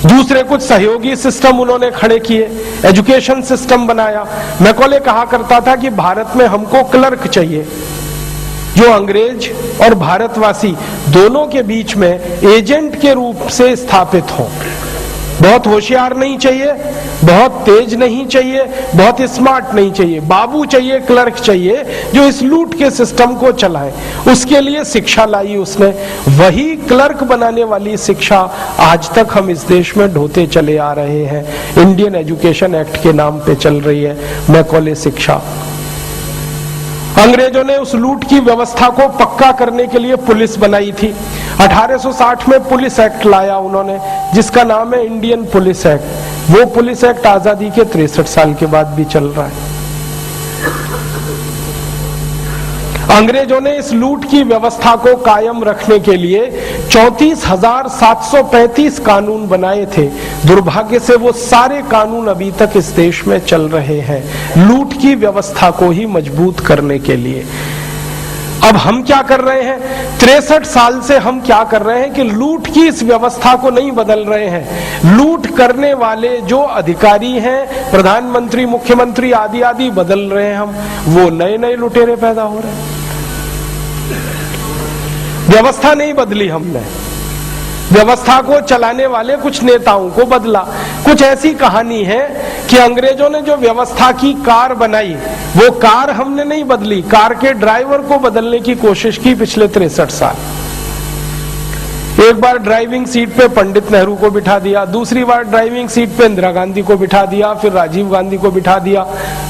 दूसरे कुछ सहयोगी सिस्टम उन्होंने खड़े किए, एजुकेशन सिस्टम बनाया। मैकॉले कहा करता था कि भारत में हमको क्लर्क चाहिए जो अंग्रेज और भारतवासी दोनों के बीच में एजेंट के रूप से स्थापित हो। बहुत होशियार नहीं चाहिए, बहुत तेज नहीं चाहिए, बहुत स्मार्ट नहीं चाहिए, बाबू चाहिए, क्लर्क चाहिए जो इस लूट के सिस्टम को चलाए। उसके लिए शिक्षा लाई उसने। वही क्लर्क बनाने वाली शिक्षा आज तक हम इस देश में ढोते चले आ रहे हैं। इंडियन एजुकेशन एक्ट के नाम पे चल रही है मैकॉले शिक्षा। अंग्रेजों ने उस लूट की व्यवस्था को पक्का करने के लिए पुलिस बनाई थी। 1860 में पुलिस एक्ट लाया उन्होंने, जिसका नाम है इंडियन पुलिस एक्ट। वो पुलिस एक्ट आजादी के 63 साल के बाद भी चल रहा है। अंग्रेजों ने इस लूट की व्यवस्था को कायम रखने के लिए 34,735 कानून बनाए थे। दुर्भाग्य से वो सारे कानून अभी तक इस देश में चल रहे हैं, लूट की व्यवस्था को ही मजबूत करने के लिए। अब हम क्या कर रहे हैं? 63 साल से हम क्या कर रहे हैं कि लूट की इस व्यवस्था को नहीं बदल रहे हैं। लूट करने वाले जो अधिकारी हैं, प्रधानमंत्री, मुख्यमंत्री आदि आदि बदल रहे हैं हम, वो नए नए लुटेरे पैदा हो रहे हैं। व्यवस्था नहीं बदली हमने, व्यवस्था को चलाने वाले कुछ नेताओं को बदला। कुछ ऐसी कहानी है कि अंग्रेजों ने जो व्यवस्था की कार बनाई, वो कार हमने नहीं बदली, कार के ड्राइवर को बदलने की कोशिश की पिछले 63 साल। एक बार ड्राइविंग सीट पे पंडित नेहरू को बिठा दिया, दूसरी बार ड्राइविंग सीट पे इंदिरा गांधी को बिठा दिया, फिर राजीव गांधी को बिठा दिया,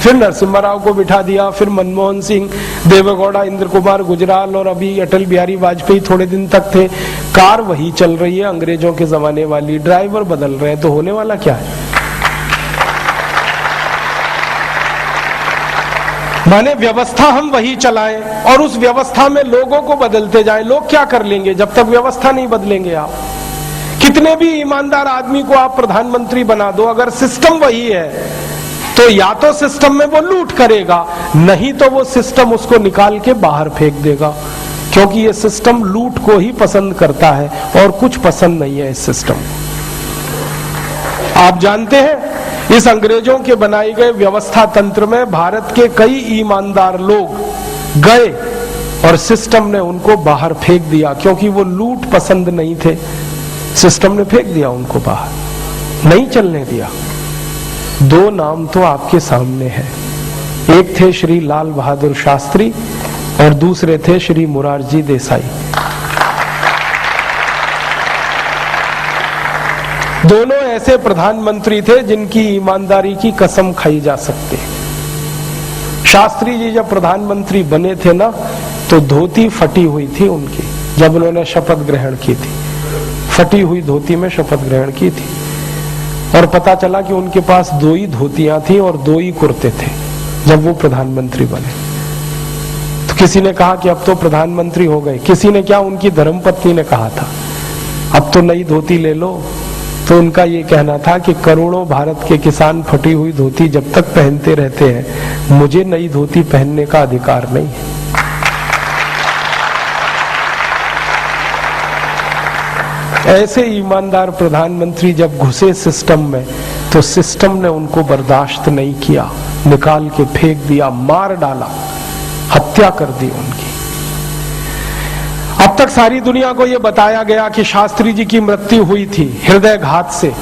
फिर नरसिम्हा राव को बिठा दिया, फिर मनमोहन सिंह, देवेगौड़ा, इंद्र कुमार गुजराल और अभी अटल बिहारी वाजपेयी थोड़े दिन तक थे। कार वही चल रही है अंग्रेजों के जमाने वाली, ड्राइवर बदल रहे हैं, तो होने वाला क्या है? माने व्यवस्था हम वही चलाएं और उस व्यवस्था में लोगों को बदलते जाएं। लोग क्या कर लेंगे जब तक व्यवस्था नहीं बदलेंगे? आप कितने भी ईमानदार आदमी को आप प्रधानमंत्री बना दो, अगर सिस्टम वही है तो या तो सिस्टम में वो लूट करेगा, नहीं तो वो सिस्टम उसको निकाल के बाहर फेंक देगा, क्योंकि ये सिस्टम लूट को ही पसंद करता है और कुछ पसंद नहीं है इस सिस्टम को। आप जानते हैं इस अंग्रेजों के बनाए गए व्यवस्था तंत्र में भारत के कई ईमानदार लोग गए और सिस्टम ने उनको बाहर फेंक दिया, क्योंकि वो लूट पसंद नहीं थे। सिस्टम ने फेंक दिया उनको बाहर, नहीं चलने दिया। 2 नाम तो आपके सामने हैं, एक थे श्री लाल बहादुर शास्त्री और दूसरे थे श्री मोरारजी देसाई। दोनों ऐसे प्रधानमंत्री थे जिनकी ईमानदारी की कसम खाई जा सकती है। शास्त्री जी जब प्रधानमंत्री बने थे ना, तो धोती फटी हुई थी उनकी, जब उन्होंने शपथ ग्रहण की थी, फटी हुई धोती में शपथ ग्रहण की थी। और पता चला कि उनके पास 2 ही धोतियां थी और 2 ही कुर्ते थे जब वो प्रधानमंत्री बने। तो किसी ने कहा कि अब तो प्रधानमंत्री हो गए, किसी ने क्या, उनकी धर्मपत्नी ने कहा था अब तो नई धोती ले लो। तो उनका ये कहना था कि करोड़ों भारत के किसान फटी हुई धोती जब तक पहनते रहते हैं, मुझे नई धोती पहनने का अधिकार नहीं है। ऐसे ईमानदार प्रधानमंत्री जब घुसे सिस्टम में, तो सिस्टम ने उनको बर्दाश्त नहीं किया, निकाल के फेंक दिया, मार डाला, हत्या कर दी उनकी। अब तक सारी दुनिया को यह बताया गया कि शास्त्री जी की मृत्यु हुई थी हृदयघात से,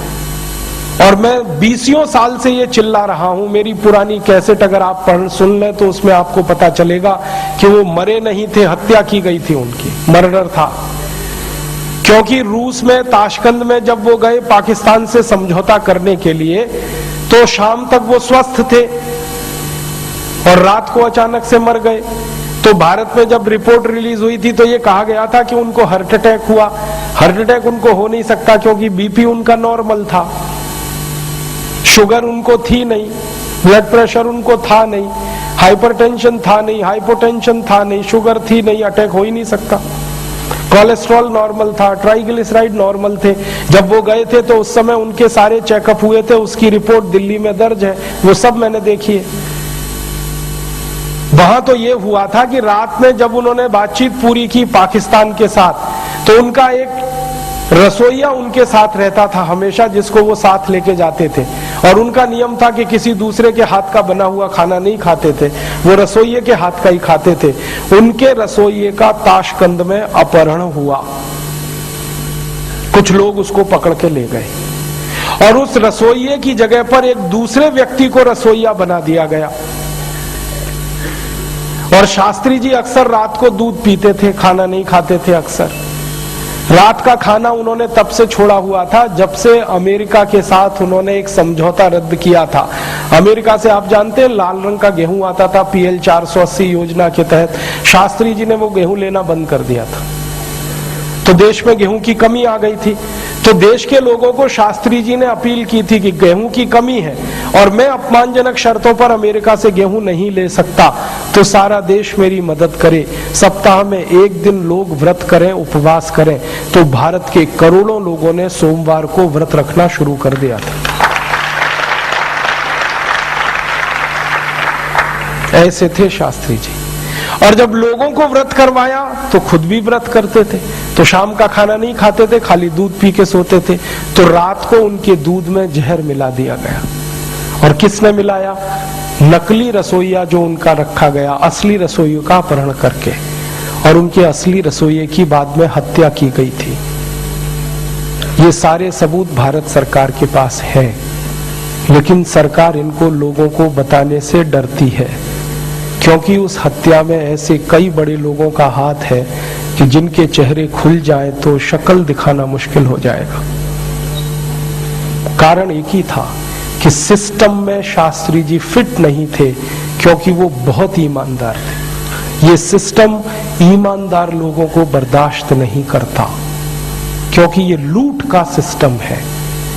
और मैं 20 साल से ये चिल्ला रहा हूं। मेरी पुरानी कैसेट अगर आप सुन लें तो उसमें आपको पता चलेगा कि वो मरे नहीं थे, हत्या की गई थी उनकी, मर्डर था। क्योंकि रूस में ताशकंद में जब वो गए पाकिस्तान से समझौता करने के लिए, तो शाम तक वो स्वस्थ थे और रात को अचानक से मर गए। तो भारत में जब रिपोर्ट रिलीज हुई थी तो ये कहा गया था कि उनको हार्ट अटैक हुआ। हार्ट अटैक उनको हो नहीं सकता क्योंकि बीपी उनका नॉर्मल था, शुगर उनको थी नहीं, ब्लड प्रेशर उनको था नहीं, हाइपरटेंशन था नहीं, हाइपोटेंशन था नहीं, शुगर थी नहीं, अटैक हो ही नहीं सकता। कोलेस्ट्रॉल नॉर्मल था, ट्राइग्लिसराइड नॉर्मल थे। जब वो गए थे तो उस समय उनके सारे चेकअप हुए थे, उसकी रिपोर्ट दिल्ली में दर्ज है, वो सब मैंने देखी है। वहां तो ये हुआ था कि रात में जब उन्होंने बातचीत पूरी की पाकिस्तान के साथ, तो उनका एक रसोइया उनके साथ रहता था हमेशा, जिसको वो साथ लेके जाते थे, और उनका नियम था कि किसी दूसरे के हाथ का बना हुआ खाना नहीं खाते थे, वो रसोइये के हाथ का ही खाते थे। उनके रसोइये का ताशकंद में अपहरण हुआ, कुछ लोग उसको पकड़ के ले गए और उस रसोइये की जगह पर एक दूसरे व्यक्ति को रसोइया बना दिया गया। और शास्त्री जी अक्सर रात को दूध पीते थे, खाना नहीं खाते थे। अक्सर रात का खाना उन्होंने तब से छोड़ा हुआ था जब से अमेरिका के साथ उन्होंने एक समझौता रद्द किया था। अमेरिका से आप जानते हैं लाल रंग का गेहूं आता था PL 480 योजना के तहत, शास्त्री जी ने वो गेहूं लेना बंद कर दिया था, तो देश में गेहूं की कमी आ गई थी। तो देश के लोगों को शास्त्री जी ने अपील की थी कि गेहूं की कमी है और मैं अपमानजनक शर्तों पर अमेरिका से गेहूं नहीं ले सकता, तो सारा देश मेरी मदद करे, सप्ताह में एक दिन लोग व्रत करें, उपवास करें। तो भारत के करोड़ों लोगों ने सोमवार को व्रत रखना शुरू कर दिया था। ऐसे थे शास्त्री जी। और जब लोगों को व्रत करवाया तो खुद भी व्रत करते थे, तो शाम का खाना नहीं खाते थे, खाली दूध पी के सोते थे। तो रात को उनके दूध में जहर मिला दिया गया। और किसने मिलाया? नकली रसोइया जो उनका रखा गया, असली रसोइयों का अपहरण करके, और उनके असली रसोइये की बाद में हत्या की गई थी। ये सारे सबूत भारत सरकार के पास है, लेकिन सरकार इनको लोगों को बताने से डरती है, क्योंकि उस हत्या में ऐसे कई बड़े लोगों का हाथ है कि जिनके चेहरे खुल जाए तो शक्ल दिखाना मुश्किल हो जाएगा। कारण एक ही था कि सिस्टम में शास्त्री जी फिट नहीं थे, क्योंकि वो बहुत ईमानदार थे। ये सिस्टम ईमानदार लोगों को बर्दाश्त नहीं करता, क्योंकि ये लूट का सिस्टम है,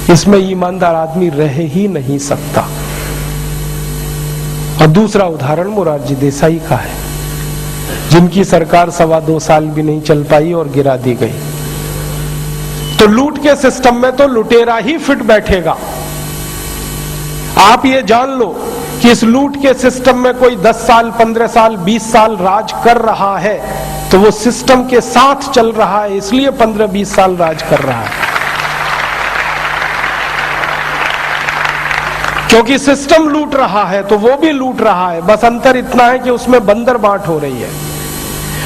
इसमें ईमानदार आदमी रह ही नहीं सकता। और दूसरा उदाहरण मोरारजी देसाई का है, जिनकी सरकार 2.25 साल भी नहीं चल पाई और गिरा दी गई। तो लूट के सिस्टम में तो लुटेरा ही फिट बैठेगा। आप ये जान लो कि इस लूट के सिस्टम में कोई 10 साल, 15 साल, 20 साल राज कर रहा है, तो वो सिस्टम के साथ चल रहा है, इसलिए 15-20 साल राज कर रहा है। क्योंकि सिस्टम लूट रहा है तो वो भी लूट रहा है, बस अंतर इतना है कि उसमें बंदर बांट हो रही है।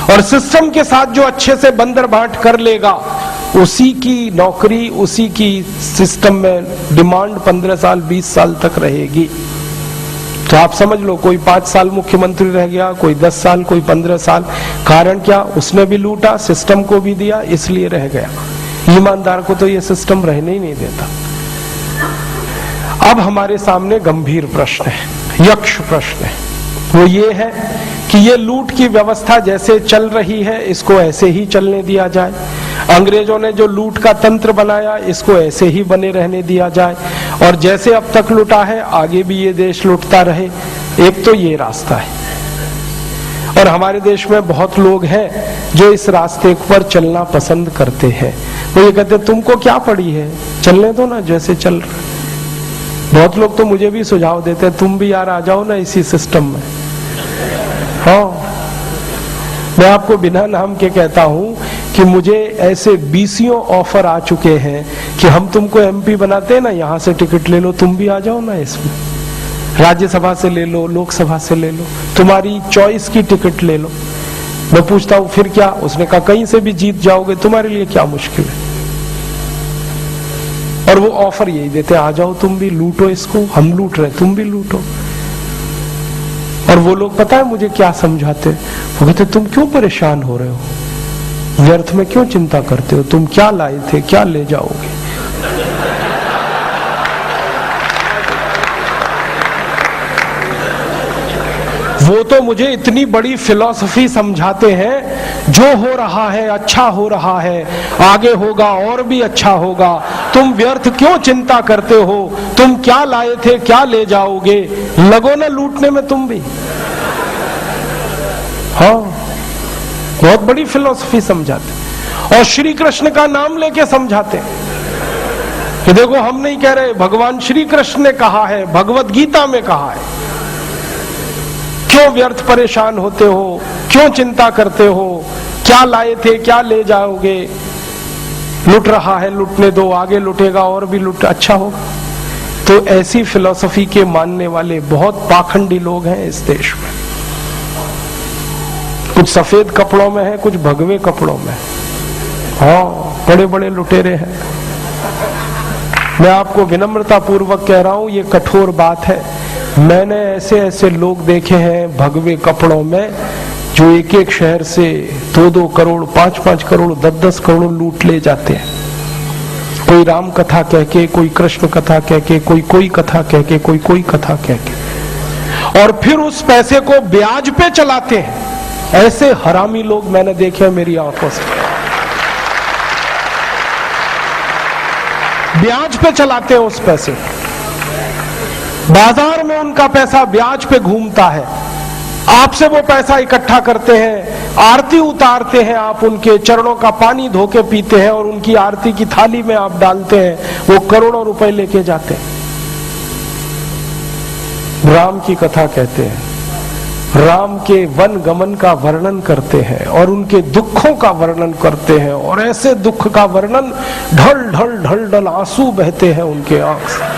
और सिस्टम के साथ जो अच्छे से बंदर बांट कर लेगा, उसी की नौकरी, उसी की सिस्टम में डिमांड 15 साल, 20 साल तक रहेगी। तो आप समझ लो, कोई 5 साल मुख्यमंत्री रह गया, कोई 10 साल, कोई 15 साल। कारण क्या? उसने भी लूटा, सिस्टम को भी दिया, इसलिए रह गया। ईमानदार को तो ये सिस्टम रहने ही नहीं देता। अब हमारे सामने गंभीर प्रश्न है, यक्ष प्रश्न है। वो ये है कि ये लूट की व्यवस्था जैसे चल रही है, इसको ऐसे ही चलने दिया जाए। अंग्रेजों ने जो लूट का तंत्र बनाया, इसको ऐसे ही बने रहने दिया जाए, और जैसे अब तक लूटा है आगे भी ये देश लूटता रहे। एक तो ये रास्ता है, और हमारे देश में बहुत लोग हैं जो इस रास्ते पर चलना पसंद करते हैं। वो ये कहते तुमको क्या पड़ी है, चलने दो ना जैसे चल रहा है। बहुत लोग तो मुझे भी सुझाव देते हैं, तुम भी यार आ जाओ ना इसी सिस्टम में। हाँ, मैं आपको बिना नाम के कहता हूं कि मुझे ऐसे 20 ऑफर आ चुके हैं कि हम तुमको MP बनाते हैं ना, यहां से टिकट ले लो, तुम भी आ जाओ ना इसमें, राज्यसभा से ले लो, लोकसभा से ले लो, तुम्हारी चॉइस की टिकट ले लो। मैं पूछता हूं फिर क्या? उसने कहा कहीं से भी जीत जाओगे, तुम्हारे लिए क्या मुश्किल है। और वो ऑफर यही देते, आ जाओ तुम भी, लूटो इसको, हम लूट रहे तुम भी लूटो। और वो लोग पता है मुझे क्या समझाते? वो कहते तुम क्यों परेशान हो रहे हो, व्यर्थ में क्यों चिंता करते हो, तुम क्या लाए थे, क्या ले जाओगे। वो तो मुझे इतनी बड़ी फिलॉसफी समझाते हैं, जो हो रहा है अच्छा हो रहा है, आगे होगा और भी अच्छा होगा, तुम व्यर्थ क्यों चिंता करते हो, तुम क्या लाए थे क्या ले जाओगे, लगो ना लूटने में तुम भी। हाँ, बहुत बड़ी फिलॉसफी समझाते, और श्री कृष्ण का नाम लेके समझाते कि देखो हम नहीं कह रहे, भगवान श्री कृष्ण ने कहा है, भगवत गीता में कहा है, क्यों व्यर्थ परेशान होते हो, क्यों चिंता करते हो, क्या लाए थे क्या ले जाओगे, लुट रहा है लुटने दो, आगे लुटेगा और भी लुट अच्छा होगा। तो ऐसी फिलॉसफी के मानने वाले बहुत पाखंडी लोग हैं इस देश में। कुछ सफेद कपड़ों में है, कुछ भगवे कपड़ों में। हाँ, बड़े बड़े लुटेरे हैं। मैं आपको विनम्रता पूर्वक कह रहा हूं, ये कठोर बात है। मैंने ऐसे ऐसे लोग देखे हैं भगवे कपड़ों में, जो एक एक शहर से 2-2 करोड़ 5-5 करोड़ 10-10 करोड़ लूट ले जाते हैं। कोई राम कथा कह के, कोई कृष्ण कथा कह के, कोई कथा कह के, कोई कथा कह के, और फिर उस पैसे को ब्याज पे चलाते हैं। ऐसे हरामी लोग मैंने देखे हैं मेरी आंखों से। ब्याज पे चलाते हैं उस पैसे, बाजार में उनका पैसा ब्याज पे घूमता है। आपसे वो पैसा इकट्ठा करते हैं, आरती उतारते हैं, आप उनके चरणों का पानी धो के पीते हैं और उनकी आरती की थाली में आप डालते हैं, वो करोड़ों रुपए लेके जाते हैं। राम की कथा कहते हैं, राम के वन गमन का वर्णन करते हैं और उनके दुखों का वर्णन करते हैं, और ऐसे दुख का वर्णन, ढल ढल ढल ढल आंसू बहते हैं उनके आंख से।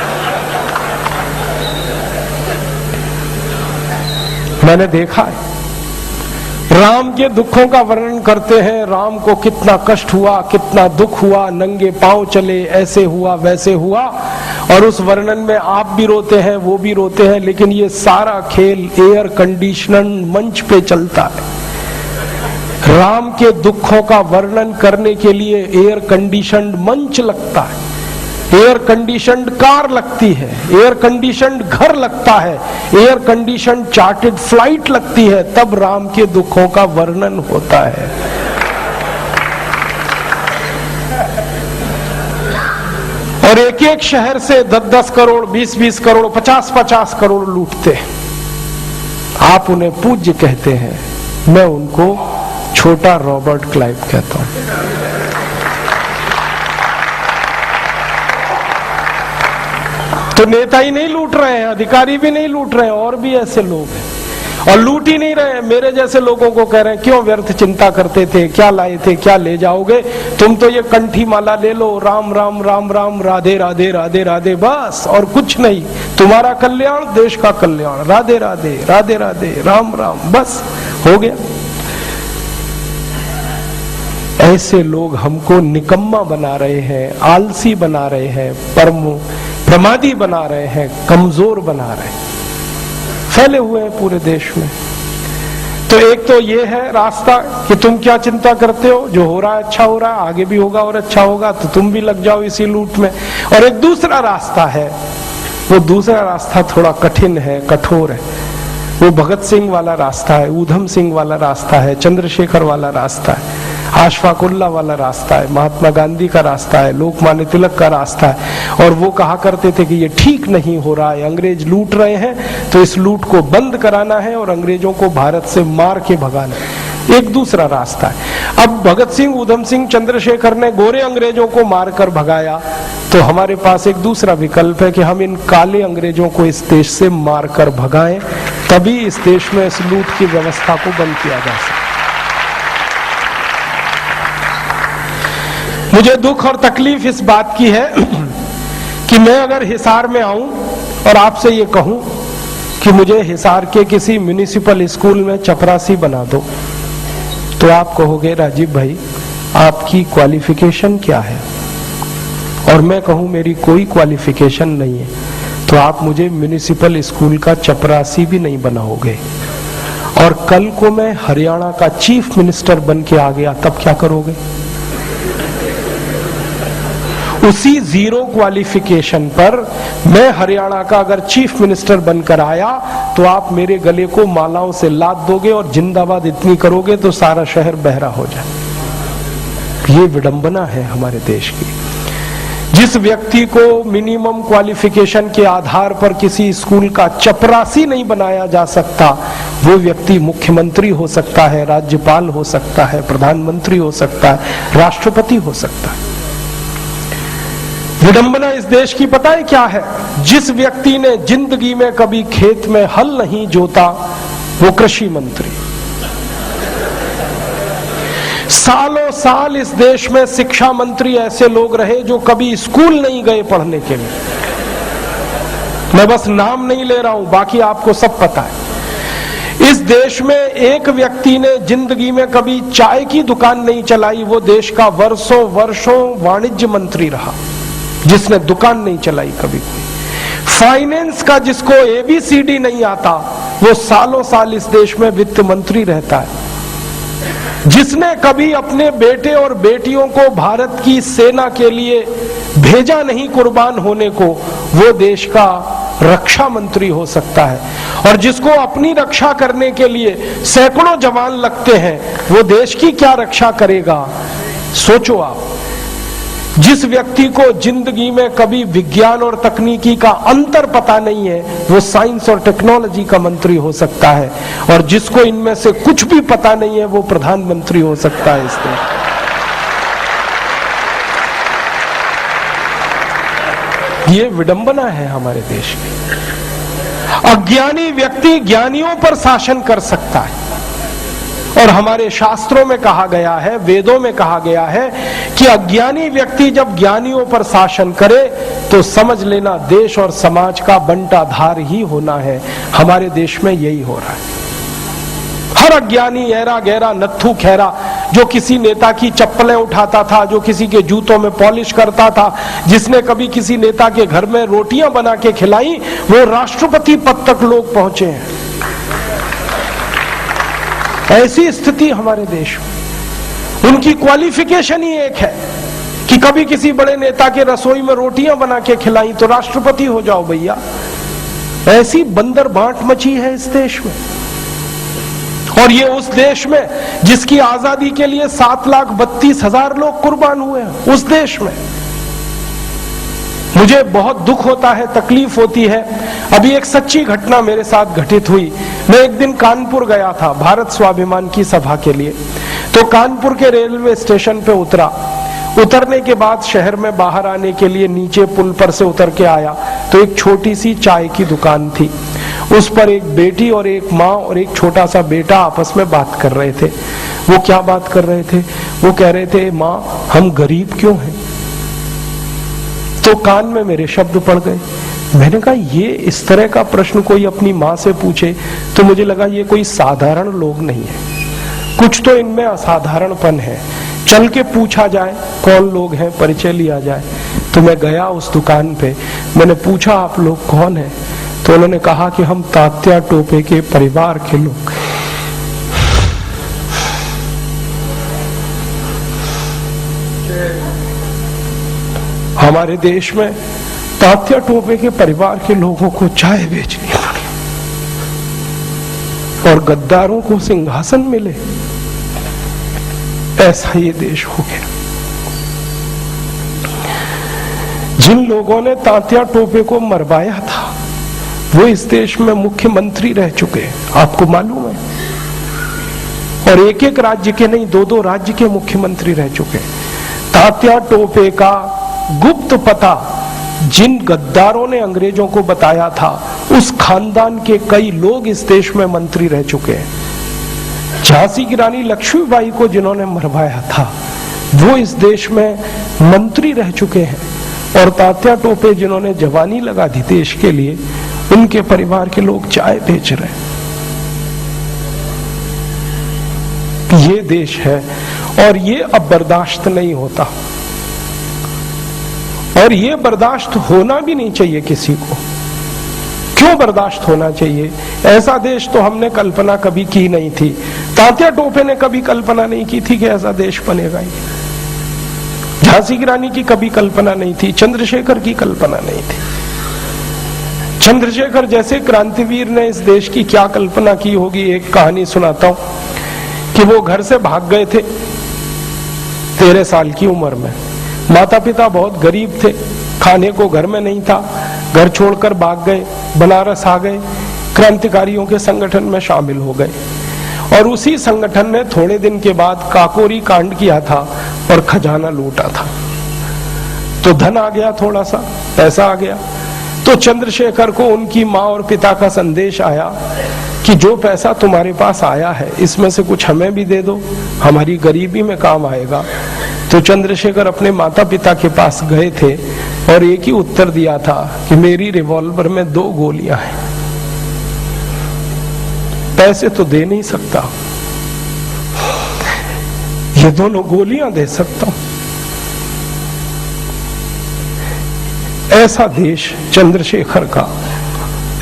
मैंने देखा है, राम के दुखों का वर्णन करते हैं, राम को कितना कष्ट हुआ, कितना दुख हुआ, नंगे पांव चले, ऐसे हुआ वैसे हुआ, और उस वर्णन में आप भी रोते हैं, वो भी रोते हैं, लेकिन ये सारा खेल एयर कंडीशनड मंच पे चलता है। राम के दुखों का वर्णन करने के लिए एयर कंडीशनड मंच लगता है, एयर कंडीशनड कार लगती है, एयर कंडीशनड घर लगता है, एयर कंडीशनड चार्टर्ड फ्लाइट लगती है, तब राम के दुखों का वर्णन होता है। और एक एक शहर से 10-10 करोड़ 20-20 करोड़ 50-50 करोड़ लूटते हैं। आप उन्हें पूज्य कहते हैं, मैं उनको छोटा रॉबर्ट क्लाइव कहता हूं। तो नेता ही नहीं लूट रहे हैं, अधिकारी भी नहीं लूट रहे हैं, और भी ऐसे लोग हैं, और लूट ही नहीं रहे। मेरे जैसे लोगों को कह रहे हैं, क्यों व्यर्थ चिंता करते थे, क्या लाए थे क्या ले जाओगे, तुम तो ये कंठी माला ले लो, राम राम राम राम, राधे राधे राधे राधे, बस और कुछ नहीं। तुम्हारा कल्याण, देश का कल्याण, राधे राधे राधे राधे राम राम, बस हो गया। ऐसे लोग हमको निकम्मा बना रहे हैं, आलसी बना रहे हैं, प्रमादी बना रहे हैं, कमजोर बना रहे हैं, फैले हुए हैं पूरे देश में। तो एक तो ये है रास्ता कि तुम क्या चिंता करते हो, जो हो रहा है अच्छा हो रहा है, आगे भी होगा और अच्छा होगा, तो तुम भी लग जाओ इसी लूट में। और एक दूसरा रास्ता है, वो दूसरा रास्ता थोड़ा कठिन है, कठोर है। वो भगत सिंह वाला रास्ता है, ऊधम सिंह वाला रास्ता है, चंद्रशेखर वाला रास्ता है, अशफाक उल्लाह वाला रास्ता है, महात्मा गांधी का रास्ता है, लोकमान्य तिलक का रास्ता है। और वो कहा करते थे कि ये ठीक नहीं हो रहा है, अंग्रेज लूट रहे हैं, तो इस लूट को बंद कराना है और अंग्रेजों को भारत से मार के भगाना है। एक दूसरा रास्ता है। अब भगत सिंह, ऊधम सिंह, चंद्रशेखर ने गोरे अंग्रेजों को मारकर भगाया, तो हमारे पास एक दूसरा विकल्प है कि हम इन काले अंग्रेजों को इस देश से मारकर भगाएं, तभी इस देश में इस लूट की व्यवस्था को बंद किया जा सकता। मुझे दुख और तकलीफ इस बात की है कि मैं अगर हिसार में आऊं और आपसे ये कहूं कि मुझे हिसार के किसी म्युनिसिपल स्कूल में चपरासी बना दो, तो आप कहोगे राजीव भाई आपकी क्वालिफिकेशन क्या है, और मैं कहूं मेरी कोई क्वालिफिकेशन नहीं है, तो आप मुझे म्युनिसिपल स्कूल का चपरासी भी नहीं बनाओगे। और कल को मैं हरियाणा का चीफ मिनिस्टर बन के आ गया, तब क्या करोगे? उसी जीरो क्वालिफिकेशन पर मैं हरियाणा का अगर चीफ मिनिस्टर बनकर आया तो आप मेरे गले को मालाओं से लाद दोगे और जिंदाबाद इतनी करोगे तो सारा शहर बहरा हो जाए। ये विडंबना है हमारे देश की। जिस व्यक्ति को मिनिमम क्वालिफिकेशन के आधार पर किसी स्कूल का चपरासी नहीं बनाया जा सकता, वो व्यक्ति मुख्यमंत्री हो सकता है, राज्यपाल हो सकता है, प्रधानमंत्री हो सकता है, राष्ट्रपति हो सकता है। विडंबना इस देश की पता है क्या है? जिस व्यक्ति ने जिंदगी में कभी खेत में हल नहीं जोता वो कृषि मंत्री। सालों साल इस देश में शिक्षा मंत्री ऐसे लोग रहे जो कभी स्कूल नहीं गए पढ़ने के लिए। मैं बस नाम नहीं ले रहा हूं, बाकी आपको सब पता है। इस देश में एक व्यक्ति ने जिंदगी में कभी चाय की दुकान नहीं चलाई, वो देश का वर्षों वर्षों वाणिज्य मंत्री रहा, जिसने दुकान नहीं चलाई कभी। फाइनेंस का जिसको ABCD नहीं आता, वो सालों साल इस देश में वित्त मंत्री रहता है। जिसने कभी अपने बेटे और बेटियों को भारत की सेना के लिए भेजा नहीं कुर्बान होने को, वो देश का रक्षा मंत्री हो सकता है। और जिसको अपनी रक्षा करने के लिए सैकड़ों जवान लगते हैं, वो देश की क्या रक्षा करेगा? सोचो आप। जिस व्यक्ति को जिंदगी में कभी विज्ञान और तकनीकी का अंतर पता नहीं है, वो साइंस और टेक्नोलॉजी का मंत्री हो सकता है। और जिसको इनमें से कुछ भी पता नहीं है, वो प्रधानमंत्री हो सकता है इस देश। ये विडंबना है हमारे देश की। अज्ञानी व्यक्ति ज्ञानियों पर शासन कर सकता है। और हमारे शास्त्रों में कहा गया है, वेदों में कहा गया है कि अज्ञानी व्यक्ति जब ज्ञानियों पर शासन करे तो समझ लेना देश और समाज का बंटाधार ही होना है। हमारे देश में यही हो रहा है। हर अज्ञानी ऐरा गहरा नत्थु खैरा जो किसी नेता की चप्पलें उठाता था, जो किसी के जूतों में पॉलिश करता था, जिसने कभी किसी नेता के घर में रोटियां बना के खिलाई, वो राष्ट्रपति पद तक लोग पहुंचे हैं। ऐसी स्थिति हमारे देश में। उनकी क्वालिफिकेशन ही एक है कि कभी किसी बड़े नेता के रसोई में रोटियां बना के खिलाई तो राष्ट्रपति हो जाओ भैया। ऐसी बंदर बांट मची है इस देश में। और ये उस देश में जिसकी आजादी के लिए 7,32,000 लोग कुर्बान हुए हैं, उस देश में। मुझे बहुत दुख होता है, तकलीफ होती है। अभी एक सच्ची घटना मेरे साथ घटित हुई। मैं एक दिन कानपुर गया था भारत स्वाभिमान की सभा के लिए। तो कानपुर के रेलवे स्टेशन पे उतरा। उतरने के बाद शहर में बाहर आने के लिए नीचे पुल पर से उतर के आया तो एक छोटी सी चाय की दुकान थी। उस पर एक बेटी और एक माँ और एक छोटा सा बेटा आपस में बात कर रहे थे। वो क्या बात कर रहे थे? वो कह रहे थे, माँ हम गरीब क्यों हैं? तो कान में मेरे शब्द पड़ गए। मैंने कहा ये इस तरह का प्रश्न कोई अपनी माँ से पूछे तो मुझे लगा ये कोई साधारण लोग नहीं है, कुछ तो इनमें असाधारणपन है। चल के पूछा जाए कौन लोग हैं, परिचय लिया जाए। तो मैं गया उस दुकान पे, मैंने पूछा आप लोग कौन हैं? तो उन्होंने कहा कि हम तात्या टोपे के परिवार के लोग। हमारे देश में तात्या टोपे के परिवार के लोगों को चाय बेचनी पड़ी और गद्दारों को सिंहासन मिले। ऐसा ये देश हो गया। जिन लोगों ने तात्या टोपे को मरवाया था वो इस देश में मुख्यमंत्री रह चुके हैं, आपको मालूम है। और एक एक राज्य के नहीं, 2-2 राज्य के मुख्यमंत्री रह चुके हैं। तात्या टोपे का गुप्त पता जिन गद्दारों ने अंग्रेजों को बताया था, उस खानदान के कई लोग इस देश में मंत्री रह चुके हैं। झांसी की रानी लक्ष्मीबाई को जिन्होंने मरवाया था वो इस देश में मंत्री रह चुके हैं। और तात्या टोपे जिन्होंने जवानी लगा दी देश के लिए, उनके परिवार के लोग चाय बेच रहे हैं। ये देश है और ये अब बर्दाश्त नहीं होता। और ये बर्दाश्त होना भी नहीं चाहिए किसी को। क्यों बर्दाश्त होना चाहिए? ऐसा देश तो हमने कल्पना कभी की नहीं थी। तात्या टोपे ने कभी कल्पना नहीं की थी कि ऐसा देश बनेगा। झांसी की रानी की कभी कल्पना नहीं थी, चंद्रशेखर की कल्पना नहीं थी। चंद्रशेखर जैसे क्रांतिवीर ने इस देश की क्या कल्पना की होगी। एक कहानी सुनाता हूं कि वो घर से भाग गए थे 13 साल की उम्र में। माता पिता बहुत गरीब थे, खाने को घर में नहीं था, घर छोड़कर भाग गए, बनारस आ गए, क्रांतिकारियों के संगठन में शामिल हो गए और उसी संगठन ने थोड़े दिन के बाद काकोरी कांड किया था और खजाना लूटा था। तो धन आ गया, थोड़ा सा पैसा आ गया। तो चंद्रशेखर को उनकी माँ और पिता का संदेश आया कि जो पैसा तुम्हारे पास आया है इसमें से कुछ हमें भी दे दो, हमारी गरीबी में काम आएगा। तो चंद्रशेखर अपने माता पिता के पास गए थे और एक ही उत्तर दिया था कि मेरी रिवॉल्वर में 2 गोलियां हैं, पैसे तो दे नहीं सकता, ये दोनों गोलियां दे सकता हूं। ऐसा देश चंद्रशेखर का,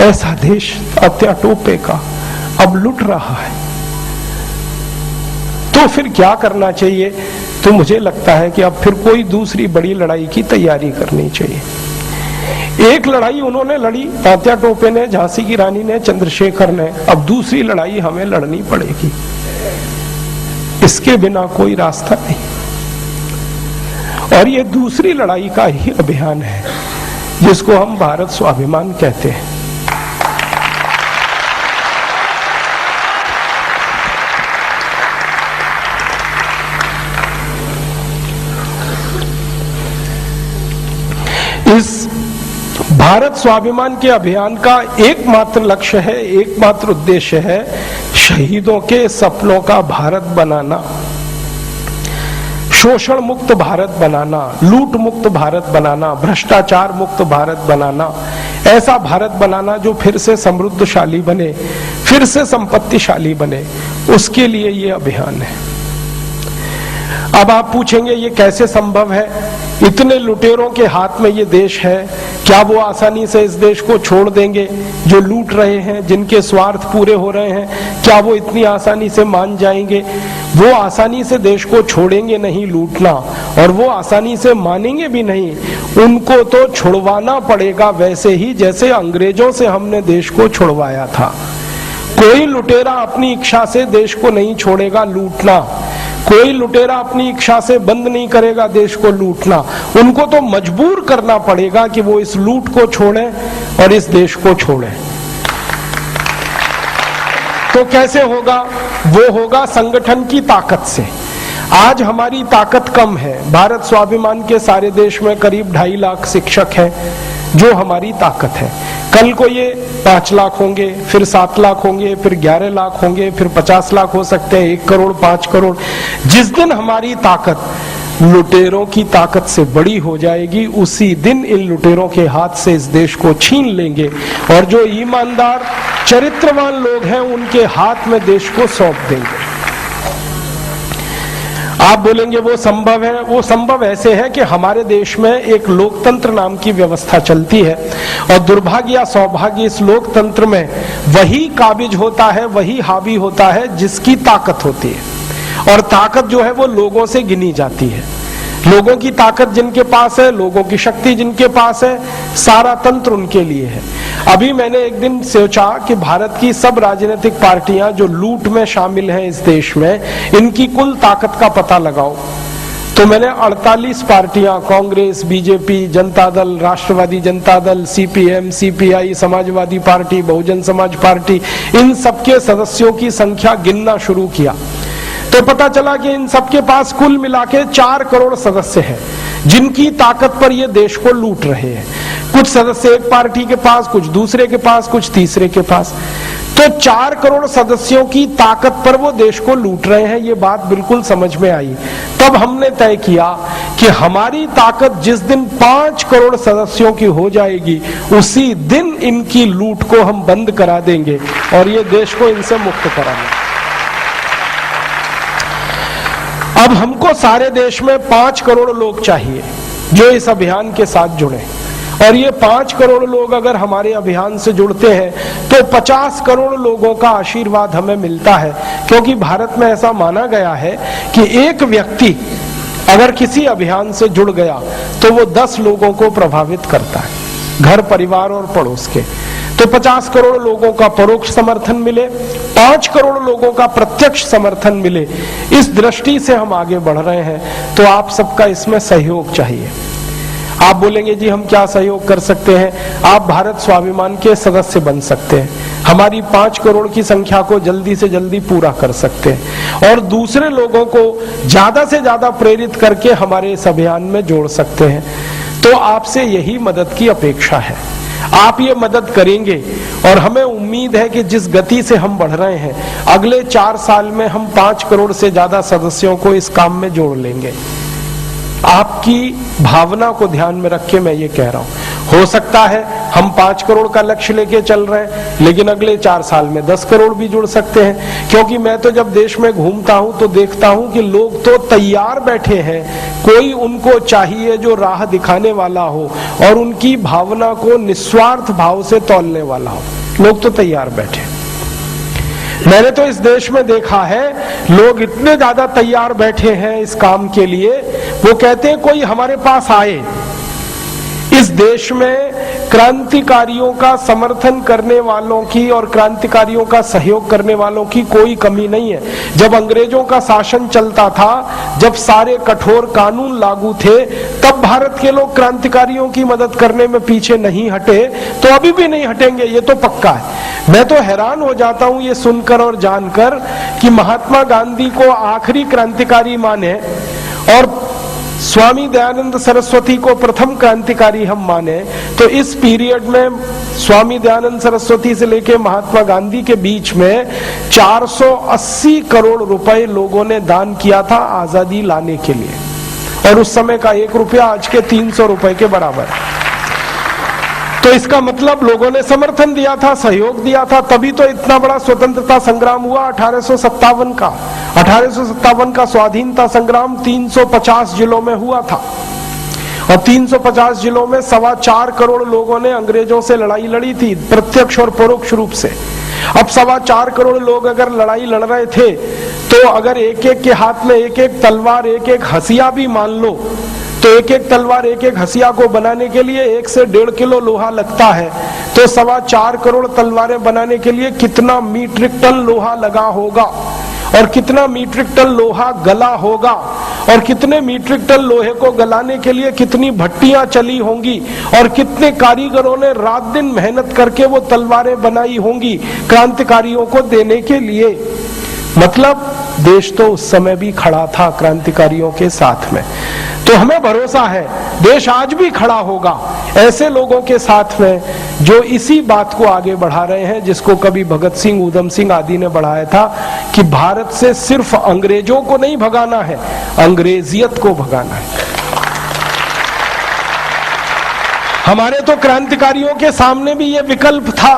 ऐसा देश तात्या टोपे का अब लुट रहा है। तो फिर क्या करना चाहिए? तो मुझे लगता है कि अब फिर कोई दूसरी बड़ी लड़ाई की तैयारी करनी चाहिए। एक लड़ाई उन्होंने लड़ी, तात्या टोपे ने, झांसी की रानी ने, चंद्रशेखर ने, अब दूसरी लड़ाई हमें लड़नी पड़ेगी। इसके बिना कोई रास्ता नहीं। और ये दूसरी लड़ाई का ही अभियान है जिसको हम भारत स्वाभिमान कहते हैं। इस भारत स्वाभिमान के अभियान का एकमात्र लक्ष्य है, एकमात्र उद्देश्य है शहीदों के सपनों का भारत बनाना, शोषण मुक्त भारत बनाना, लूट मुक्त भारत बनाना, भ्रष्टाचार मुक्त भारत बनाना, ऐसा भारत बनाना जो फिर से समृद्धशाली बने, फिर से संपत्तिशाली बने। उसके लिए ये अभियान है। अब आप पूछेंगे ये कैसे संभव है? इतने लुटेरों के हाथ में ये देश है, क्या वो आसानी से इस देश को छोड़ देंगे? जो लूट रहे हैं, जिनके स्वार्थ पूरे हो रहे हैं, क्या वो इतनी आसानी से मान जाएंगे? वो आसानी से देश को छोड़ेंगे नहीं लूटना, और वो आसानी से मानेंगे भी नहीं। उनको तो छुड़वाना पड़ेगा, वैसे ही जैसे अंग्रेजों से हमने देश को छुड़वाया था। कोई लुटेरा अपनी इच्छा से देश को नहीं छोड़ेगा लूटना, कोई लुटेरा अपनी इच्छा से बंद नहीं करेगा देश को लूटना। उनको तो मजबूर करना पड़ेगा कि वो इस लूट को छोड़ें और इस देश को छोड़ें। तो कैसे होगा? वो होगा संगठन की ताकत से। आज हमारी ताकत कम है। भारत स्वाभिमान के सारे देश में करीब 2.5 लाख शिक्षक हैं, जो हमारी ताकत है। कल को ये 5 लाख होंगे, फिर 7 लाख होंगे, फिर 11 लाख होंगे, फिर 50 लाख हो सकते हैं, 1 करोड़, 5 करोड़। जिस दिन हमारी ताकत लुटेरों की ताकत से बड़ी हो जाएगी, उसी दिन इन लुटेरों के हाथ से इस देश को छीन लेंगे और जो ईमानदार चरित्रवान लोग हैं उनके हाथ में देश को सौंप देंगे। आप बोलेंगे वो संभव है। वो संभव ऐसे है कि हमारे देश में एक लोकतंत्र नाम की व्यवस्था चलती है और दुर्भाग्य या सौभाग्य इस लोकतंत्र में वही काबिज होता है, वही हावी होता है जिसकी ताकत होती है। और ताकत जो है वो लोगों से गिनी जाती है। लोगों की ताकत जिनके पास है, लोगों की शक्ति जिनके पास है, सारा तंत्र उनके लिए है। अभी मैंने एक दिन सोचा कि भारत की सब राजनीतिक पार्टियां जो लूट में शामिल हैं इस देश में, इनकी कुल ताकत का पता लगाओ। तो मैंने 48 पार्टियां, कांग्रेस, बीजेपी, जनता दल, राष्ट्रवादी Janata Dal, CPM, CPI, Samajwadi party, Bahujan Samaj party, इन सबके सदस्यों की संख्या गिनना शुरू किया तो पता चला कि इन सबके पास कुल मिलाके 4 करोड़ सदस्य हैं, जिनकी ताकत पर ये देश को लूट रहे हैं। कुछ सदस्य एक पार्टी के पास, कुछ दूसरे के पास, कुछ तीसरे के पास। तो 4 करोड़ सदस्यों की ताकत पर वो देश को लूट रहे हैं। ये बात बिल्कुल समझ में आई। तब हमने तय किया कि हमारी ताकत जिस दिन 5 करोड़ सदस्यों की हो जाएगी, उसी दिन इनकी लूट को हम बंद करा देंगे और ये देश को इनसे मुक्त कराएंगे। अब हमको सारे देश में 5 करोड़ लोग चाहिए जो इस अभियान के साथ जुड़े, और ये 5 करोड़ लोग अगर हमारे अभियान से जुड़ते हैं तो 50 करोड़ लोगों का आशीर्वाद हमें मिलता है। क्योंकि भारत में ऐसा माना गया है कि एक व्यक्ति अगर किसी अभियान से जुड़ गया तो वो 10 लोगों को प्रभावित करता है, घर, परिवार और पड़ोस के। तो 50 करोड़ लोगों का परोक्ष समर्थन मिले, 5 करोड़ लोगों का प्रत्यक्ष समर्थन मिले, इस दृष्टि से हम आगे बढ़ रहे हैं। तो आप सबका इसमें सहयोग चाहिए। आप बोलेंगे जी हम क्या सहयोग कर सकते हैं? आप भारत स्वाभिमान के सदस्य बन सकते हैं, हमारी 5 करोड़ की संख्या को जल्दी से जल्दी पूरा कर सकते हैं और दूसरे लोगों को ज्यादा से ज्यादा प्रेरित करके हमारे इस अभियान में जोड़ सकते हैं। तो आपसे यही मदद की अपेक्षा है। आप ये मदद करेंगे और हमें उम्मीद है कि जिस गति से हम बढ़ रहे हैं, अगले 4 साल में हम 5 करोड़ से ज्यादा सदस्यों को इस काम में जोड़ लेंगे। आपकी भावना को ध्यान में रख के मैं ये कह रहा हूं, हो सकता है हम 5 करोड़ का लक्ष्य लेके चल रहे हैं, लेकिन अगले 4 साल में 10 करोड़ भी जुड़ सकते हैं। क्योंकि मैं तो जब देश में घूमता हूं तो देखता हूं कि लोग तो तैयार बैठे हैं, कोई उनको चाहिए जो राह दिखाने वाला हो और उनकी भावना को निस्वार्थ भाव से तौलने वाला हो। लोग तो तैयार बैठे। मैंने तो इस देश में देखा है, लोग इतने ज्यादा तैयार बैठे हैं इस काम के लिए, वो कहते हैं कोई हमारे पास आए। इस देश में क्रांतिकारियों का समर्थन करने वालों की और क्रांतिकारियों का सहयोग करने वालों की कोई कमी नहीं है। जब अंग्रेजों का शासन चलता था, जब सारे कठोर कानून लागू थे, तब भारत के लोग क्रांतिकारियों की मदद करने में पीछे नहीं हटे, तो अभी भी नहीं हटेंगे, ये तो पक्का है। मैं तो हैरान हो जाता हूं ये सुनकर और जानकर कि महात्मा गांधी को आखिरी क्रांतिकारी माने और स्वामी दयानंद सरस्वती को प्रथम क्रांतिकारी हम माने, तो इस पीरियड में स्वामी दयानंद सरस्वती से लेके महात्मा गांधी के बीच में 480 करोड़ रुपए लोगों ने दान किया था आजादी लाने के लिए, और उस समय का 1 रुपया आज के 300 रुपए के बराबर। तो इसका मतलब लोगों ने समर्थन दिया था, सहयोग दिया था, तभी तो इतना बड़ा स्वतंत्रता संग्राम हुआ 1857 का। 1857 का स्वाधीनता संग्राम 350 जिलों में हुआ था और 350 जिलों में 4.25 करोड़ लोगों ने अंग्रेजों से लड़ाई लड़ी थी, प्रत्यक्ष और परोक्ष रूप से। अब 4.25 करोड़ लोग अगर लड़ाई लड़ रहे थे, तो अगर एक एक के हाथ में एक एक तलवार, एक एक हसिया भी मान लो, तो एक एक तलवार, एक एक हसिया को बनाने के लिए 1 से 1.5 किलो लोहा लगता है। तो 4.25 करोड़ तलवारें बनाने के लिए कितना मीट्रिक टन लोहा लगा होगा, और कितना मीट्रिक टन लोहा गला होगा, और कितने मीट्रिक टन लोहे को गलाने के लिए कितनी भट्टियां चली होंगी, और कितने कारीगरों ने रात दिन मेहनत करके वो तलवारें बनाई होंगी क्रांतिकारियों को देने के लिए। मतलब देश तो उस समय भी खड़ा था क्रांतिकारियों के साथ में। तो हमें भरोसा है देश आज भी खड़ा होगा ऐसे लोगों के साथ में जो इसी बात को आगे बढ़ा रहे हैं, जिसको कभी भगत सिंह, ऊधम सिंह आदि ने बढ़ाया था कि भारत से सिर्फ अंग्रेजों को नहीं भगाना है, अंग्रेजियत को भगाना है। हमारे तो क्रांतिकारियों के सामने भी ये विकल्प था।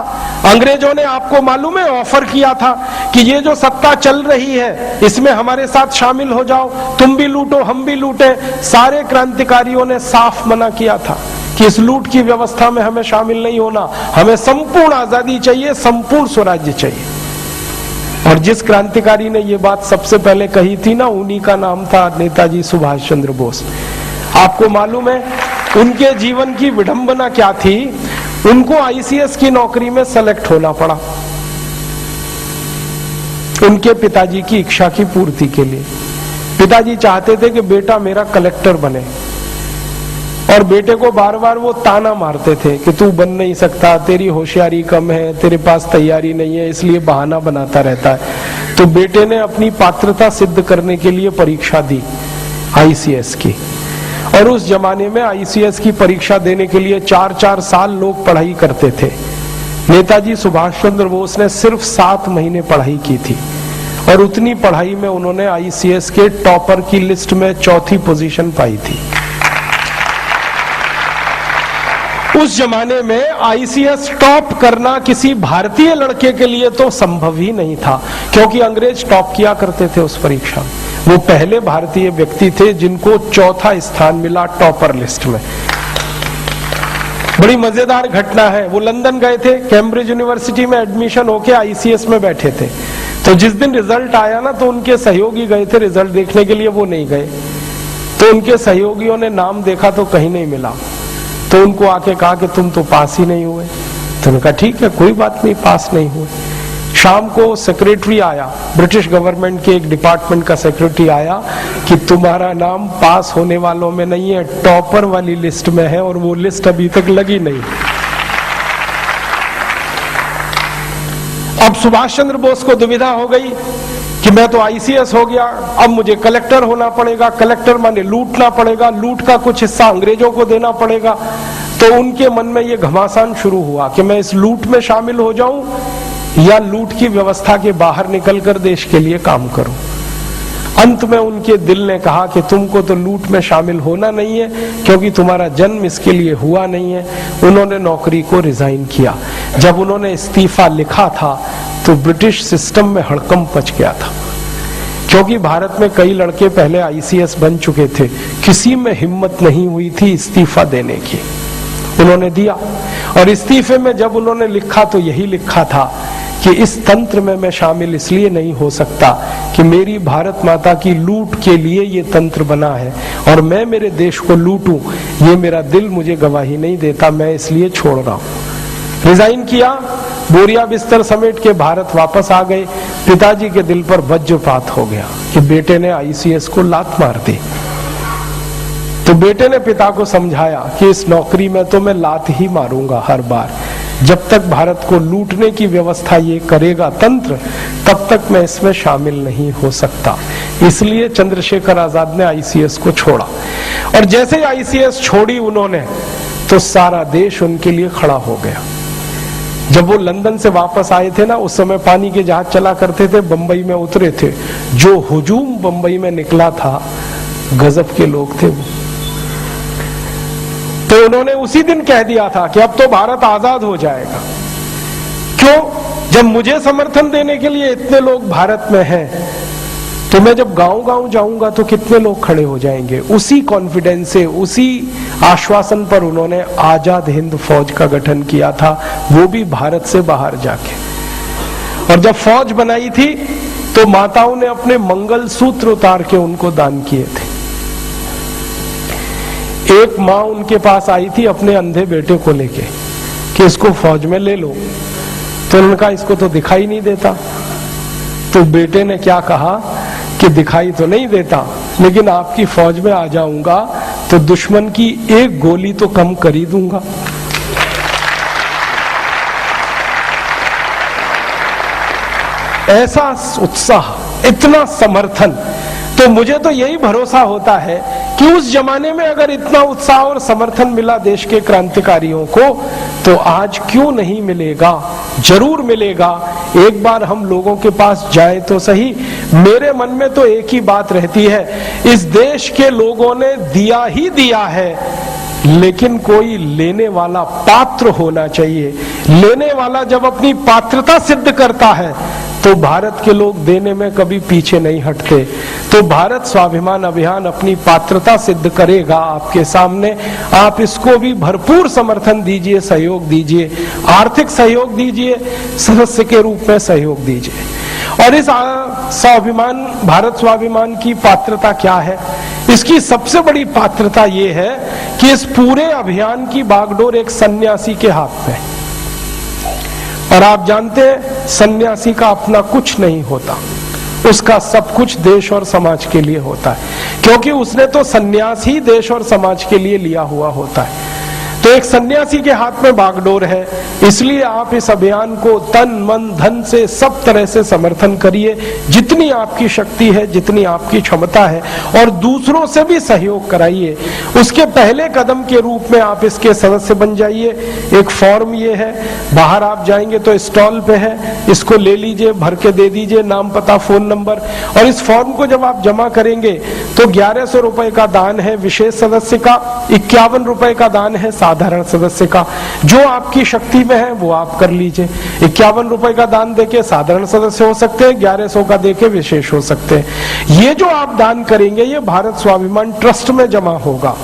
अंग्रेजों ने, आपको मालूम है, ऑफर किया था कि ये जो सत्ता चल रही है इसमें हमारे साथ शामिल हो जाओ, तुम भी लूटो हम भी लूटे। सारे क्रांतिकारियों ने साफ मना किया था कि इस लूट की व्यवस्था में हमें शामिल नहीं होना, हमें संपूर्ण आजादी चाहिए, संपूर्ण स्वराज्य चाहिए। और जिस क्रांतिकारी ने ये बात सबसे पहले कही थी ना, उन्हीं का नाम था नेताजी सुभाष चंद्र बोस। आपको मालूम है उनके जीवन की विडंबना क्या थी? उनको आईसीएस की नौकरी में सेलेक्ट होना पड़ा उनके पिताजी की इच्छा की पूर्ति के लिए। पिताजी चाहते थे कि बेटा मेरा कलेक्टर बने, और बेटे को बार बार वो ताना मारते थे कि तू बन नहीं सकता, तेरी होशियारी कम है, तेरे पास तैयारी नहीं है, इसलिए बहाना बनाता रहता है। तो बेटे ने अपनी पात्रता सिद्ध करने के लिए परीक्षा दी आईसीएस की, और उस जमाने में आईसीएस की परीक्षा देने के लिए 4-4 साल लोग पढ़ाई करते थे। नेताजी सुभाष चंद्र बोस ने सिर्फ 7 महीने पढ़ाई की थी, और उतनी पढ़ाई में उन्होंने आईसीएस के टॉपर की लिस्ट में 4थी पोजीशन पाई थी। उस जमाने में आईसीएस टॉप करना किसी भारतीय लड़के के लिए तो संभव ही नहीं था, क्योंकि अंग्रेज टॉप किया करते थे उस परीक्षा में। वो पहले भारतीय व्यक्ति थे जिनको 4था स्थान मिला टॉपर लिस्ट में। बड़ी मजेदार घटना है, वो लंदन गए थे, कैम्ब्रिज यूनिवर्सिटी में एडमिशन होके आईसीएस में बैठे थे। तो जिस दिन रिजल्ट आया ना, तो उनके सहयोगी गए थे रिजल्ट देखने के लिए, वो नहीं गए। तो उनके सहयोगियों ने नाम देखा तो कहीं नहीं मिला, तो उनको आके कहा कि तुम तो पास ही नहीं हुए। तो उन्होंने कहा ठीक है, कोई बात नहीं, पास नहीं हुए। शाम को सेक्रेटरी आया, ब्रिटिश गवर्नमेंट के एक डिपार्टमेंट का सेक्रेटरी आया कि तुम्हारा नाम पास होने वालों में नहीं है, टॉपर वाली लिस्ट में है, और वो लिस्ट अभी तक लगी नहीं। अब सुभाष चंद्र बोस को दुविधा हो गई कि मैं तो आईसीएस हो गया, अब मुझे कलेक्टर होना पड़ेगा, कलेक्टर माने लूटना पड़ेगा, लूट का कुछ हिस्सा अंग्रेजों को देना पड़ेगा। तो उनके मन में ये घमासान शुरू हुआ कि मैं इस लूट में शामिल हो जाऊं या लूट की व्यवस्था के बाहर निकलकर देश के लिए काम करूं। अंत में उनके दिल ने कहा कि तुमको तो लूट में शामिल होना नहीं है, क्योंकि तुम्हारा जन्म इसके लिए हुआ नहीं है। उन्होंने नौकरी को रिजाइन किया। जब उन्होंने इस्तीफा लिखा था तो ब्रिटिश सिस्टम में हड़कंप मच गया था, क्योंकि भारत में कई लड़के पहले आईसीएस बन चुके थे, किसी में हिम्मत नहीं हुई थी इस्तीफा देने की। उन्होंने दिया, और इस्तीफे में जब उन्होंने लिखा तो यही लिखा था कि इस तंत्र में मैं शामिल इसलिए नहीं हो सकता कि मेरी भारत माता की लूट के लिए ये तंत्र बना है, और मैं मेरे देश को लूटूं ये मेरा दिल मुझे गवाही नहीं देता, मैं इसलिए छोड़ रहा हूं। रिजाइन किया, बोरिया बिस्तर समेट के भारत वापस आ गए। पिताजी के दिल पर वज्रपात हो गया कि बेटे ने आईसीएस को लात मार दी। तो बेटे ने पिता को समझाया कि इस नौकरी में तो मैं लात ही मारूंगा हर बार, जब तक भारत को लूटने की व्यवस्था ये करेगा तंत्र, तब तक मैं इसमें शामिल नहीं हो सकता। इसलिए चंद्रशेखर आजाद ने आईसीएस को छोड़ा, और जैसे ही आईसीएस छोड़ी उन्होंने, तो सारा देश उनके लिए खड़ा हो गया। जब वो लंदन से वापस आए थे ना, उस समय पानी के जहाज चला करते थे, बंबई में उतरे थे, जो हुजूम बंबई में निकला था, गजब के लोग थे वो। तो उन्होंने उसी दिन कह दिया था कि अब तो भारत आजाद हो जाएगा। क्यों? जब मुझे समर्थन देने के लिए इतने लोग भारत में हैं, तो मैं जब गांव-गांव जाऊंगा तो कितने लोग खड़े हो जाएंगे। उसी कॉन्फिडेंस से, उसी आश्वासन पर उन्होंने आजाद हिंद फौज का गठन किया था, वो भी भारत से बाहर जाके। और जब फौज बनाई थी तो माताओं ने अपने मंगल सूत्र उतार के उनको दान किए थे। एक माँ उनके पास आई थी अपने अंधे बेटे को लेके कि इसको फौज में ले लो, तो उन्होंने कहा इसको तो दिखाई नहीं देता। तो बेटे ने क्या कहा कि दिखाई तो नहीं देता, लेकिन आपकी फौज में आ जाऊंगा तो दुश्मन की एक गोली तो कम कर ही दूंगा। ऐसा उत्साह, इतना समर्थन। तो मुझे तो यही भरोसा होता है कि उस जमाने में अगर इतना उत्साह और समर्थन मिला देश के क्रांतिकारियों को, तो आज क्यों नहीं मिलेगा? जरूर मिलेगा। एक बार हम लोगों के पास जाए तो सही। मेरे मन में तो एक ही बात रहती है, इस देश के लोगों ने दिया ही दिया है, लेकिन कोई लेने वाला पात्र होना चाहिए। लेने वाला जब अपनी पात्रता सिद्ध करता है तो भारत के लोग देने में कभी पीछे नहीं हटते। तो भारत स्वाभिमान अभियान अपनी पात्रता सिद्ध करेगा आपके सामने। आप इसको भी भरपूर समर्थन दीजिए, सहयोग दीजिए, आर्थिक सहयोग दीजिए, सदस्य के रूप में सहयोग दीजिए। और इस स्वाभिमान, भारत स्वाभिमान की पात्रता क्या है? इसकी सबसे बड़ी पात्रता ये है कि इस पूरे अभियान की बागडोर एक सन्यासी के हाथ में। और आप जानते हैं सन्यासी का अपना कुछ नहीं होता, उसका सब कुछ देश और समाज के लिए होता है, क्योंकि उसने तो सन्यास ही देश और समाज के लिए लिया हुआ होता है। तो एक सन्यासी के हाथ में बागडोर है, इसलिए आप इस अभियान को तन मन धन से सब तरह से समर्थन करिए, जितनी आपकी शक्ति है, जितनी आपकी क्षमता है, और दूसरों से भी सहयोग कराइए। उसके पहले कदम के रूप में आप इसके सदस्य बन जाइए। एक फॉर्म ये है, बाहर आप जाएंगे तो स्टॉल पे है, इसको ले लीजिए, भर के दे दीजिए, नाम पता फोन नंबर। और इस फॉर्म को जब आप जमा करेंगे तो 1100 रुपए का दान है विशेष सदस्य का, 51 रुपए का दान है साधारण सदस्य का। जो आपकी शक्ति में है वो आप कर लीजिए। 51 रुपए का दान देके साधारण सदस्य हो सकते हैं, 1100 का देके विशेष हो सकते हैं। ये जो आप दान करेंगे ये भारत स्वाभिमान ट्रस्ट में जमा होगा,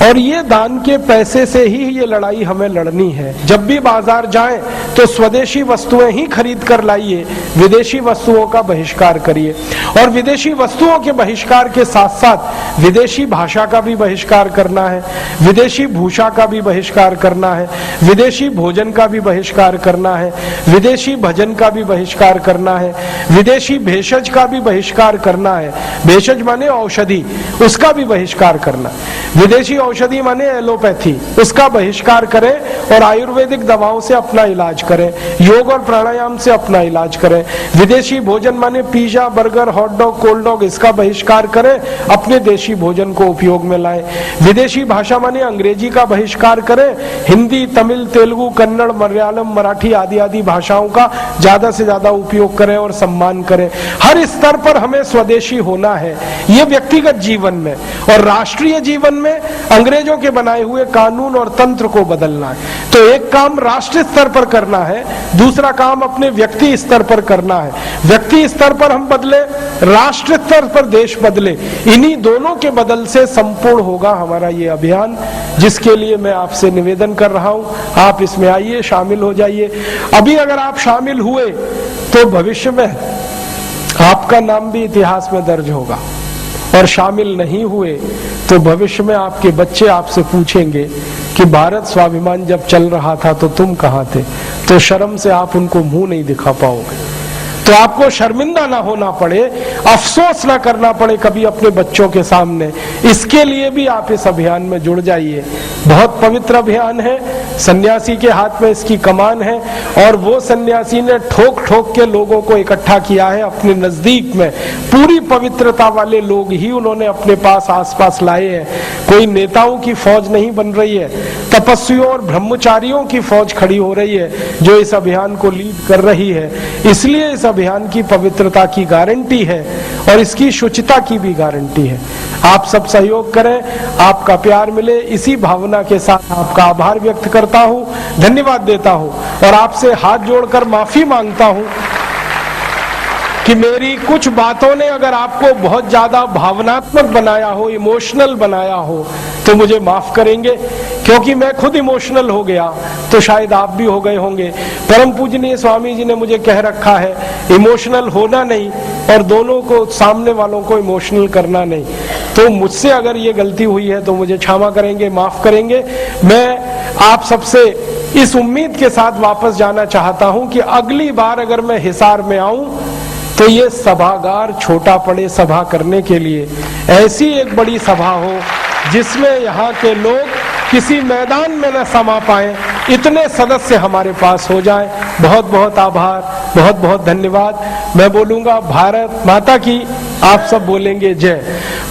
और ये दान के पैसे से ही ये लड़ाई हमें लड़नी है। जब भी बाजार जाएं तो स्वदेशी वस्तुएं ही खरीद कर लाइए, विदेशी वस्तुओं का बहिष्कार करिए। और विदेशी वस्तुओं के बहिष्कार के साथ साथ विदेशी भाषा का भी बहिष्कार करना है, विदेशी भूषा का भी बहिष्कार करना है, विदेशी भोजन का भी बहिष्कार करना है, विदेशी भजन का भी बहिष्कार करना है, विदेशी भेषज का भी बहिष्कार करना है। भेषज माने औषधि, उसका भी बहिष्कार करना। विदेशी औषधि माने एलोपैथी, उसका बहिष्कार करें और आयुर्वेदिक दवाओं से अपना इलाज करें, योग और प्राणायाम से अपना इलाज करें। विदेशी भोजन माने pizza, burger, hot dog, cold dog, इसका बहिष्कार करें, अपने देशी भोजन को उपयोग में लाएं। विदेशी भाषा माने अंग्रेजी का बहिष्कार करें, हिंदी, तमिल, तेलुगु, कन्नड़, मलयालम, मराठी आदि आदि भाषाओं का ज्यादा से ज्यादा उपयोग करें और सम्मान करें। हर स्तर पर हमें स्वदेशी होना है, ये व्यक्तिगत जीवन में। और राष्ट्रीय जीवन में अंग्रेजों के बनाए हुए कानून और तंत्र को बदलना है। तो एक काम राष्ट्र स्तर पर करना है, दूसरा काम अपने व्यक्ति स्तर पर करना है। व्यक्ति स्तर पर हम बदले, राष्ट्र स्तर पर देश बदले, इन्हीं दोनों के बदल से संपूर्ण होगा हमारा ये अभियान, जिसके लिए मैं आपसे निवेदन कर रहा हूं, आप इसमें आइए, शामिल हो जाइए। अभी अगर आप शामिल हुए तो भविष्य में आपका नाम भी इतिहास में दर्ज होगा, और शामिल नहीं हुए तो भविष्य में आपके बच्चे आपसे पूछेंगे कि भारत स्वाभिमान जब चल रहा था तो तुम कहां थे, तो शर्म से आप उनको मुंह नहीं दिखा पाओगे। तो आपको शर्मिंदा ना होना पड़े, अफसोस ना करना पड़े कभी अपने बच्चों के सामने, इसके लिए भी आप इस अभियान में जुड़ जाइए। बहुत पवित्र अभियान है, सन्यासी के हाथ में इसकी कमान है, और वो सन्यासी ने ठोक ठोक के लोगों को इकट्ठा किया है अपने नजदीक में। पूरी पवित्रता वाले लोग ही उन्होंने अपने पास आसपास लाए हैं। कोई नेताओं की फौज नहीं बन रही है, तपस्वियों और ब्रह्मचारियों की फौज खड़ी हो रही है जो इस अभियान को लीड कर रही है। इसलिए इस अभियान की पवित्रता की गारंटी है और इसकी शुचिता की भी गारंटी है। आप सब सहयोग करें, आपका प्यार मिले, इसी भावना के साथ आपका आभार व्यक्त करता हूं, धन्यवाद देता हूं और आपसे हाथ जोड़कर माफी मांगता हूं कि मेरी कुछ बातों ने अगर आपको बहुत ज्यादा भावनात्मक बनाया हो, इमोशनल बनाया हो, तो मुझे माफ करेंगे, क्योंकि मैं खुद इमोशनल हो गया तो शायद आप भी हो गए होंगे। परम पूजनीय स्वामी जी ने मुझे कह रखा है इमोशनल होना नहीं और दोनों को, सामने वालों को इमोशनल करना नहीं। तो मुझसे अगर ये गलती हुई है तो मुझे क्षमा करेंगे, माफ करेंगे। मैं आप सबसे इस उम्मीद के साथ वापस जाना चाहता हूं कि अगली बार अगर मैं हिसार में आऊं तो ये सभागार छोटा पड़े सभा करने के लिए, ऐसी एक बड़ी सभा हो जिसमें यहाँ के लोग किसी मैदान में न समा पाए, इतने सदस्य हमारे पास हो जाएं। बहुत बहुत आभार, बहुत बहुत धन्यवाद। मैं बोलूंगा भारत माता की, आप सब बोलेंगे जय।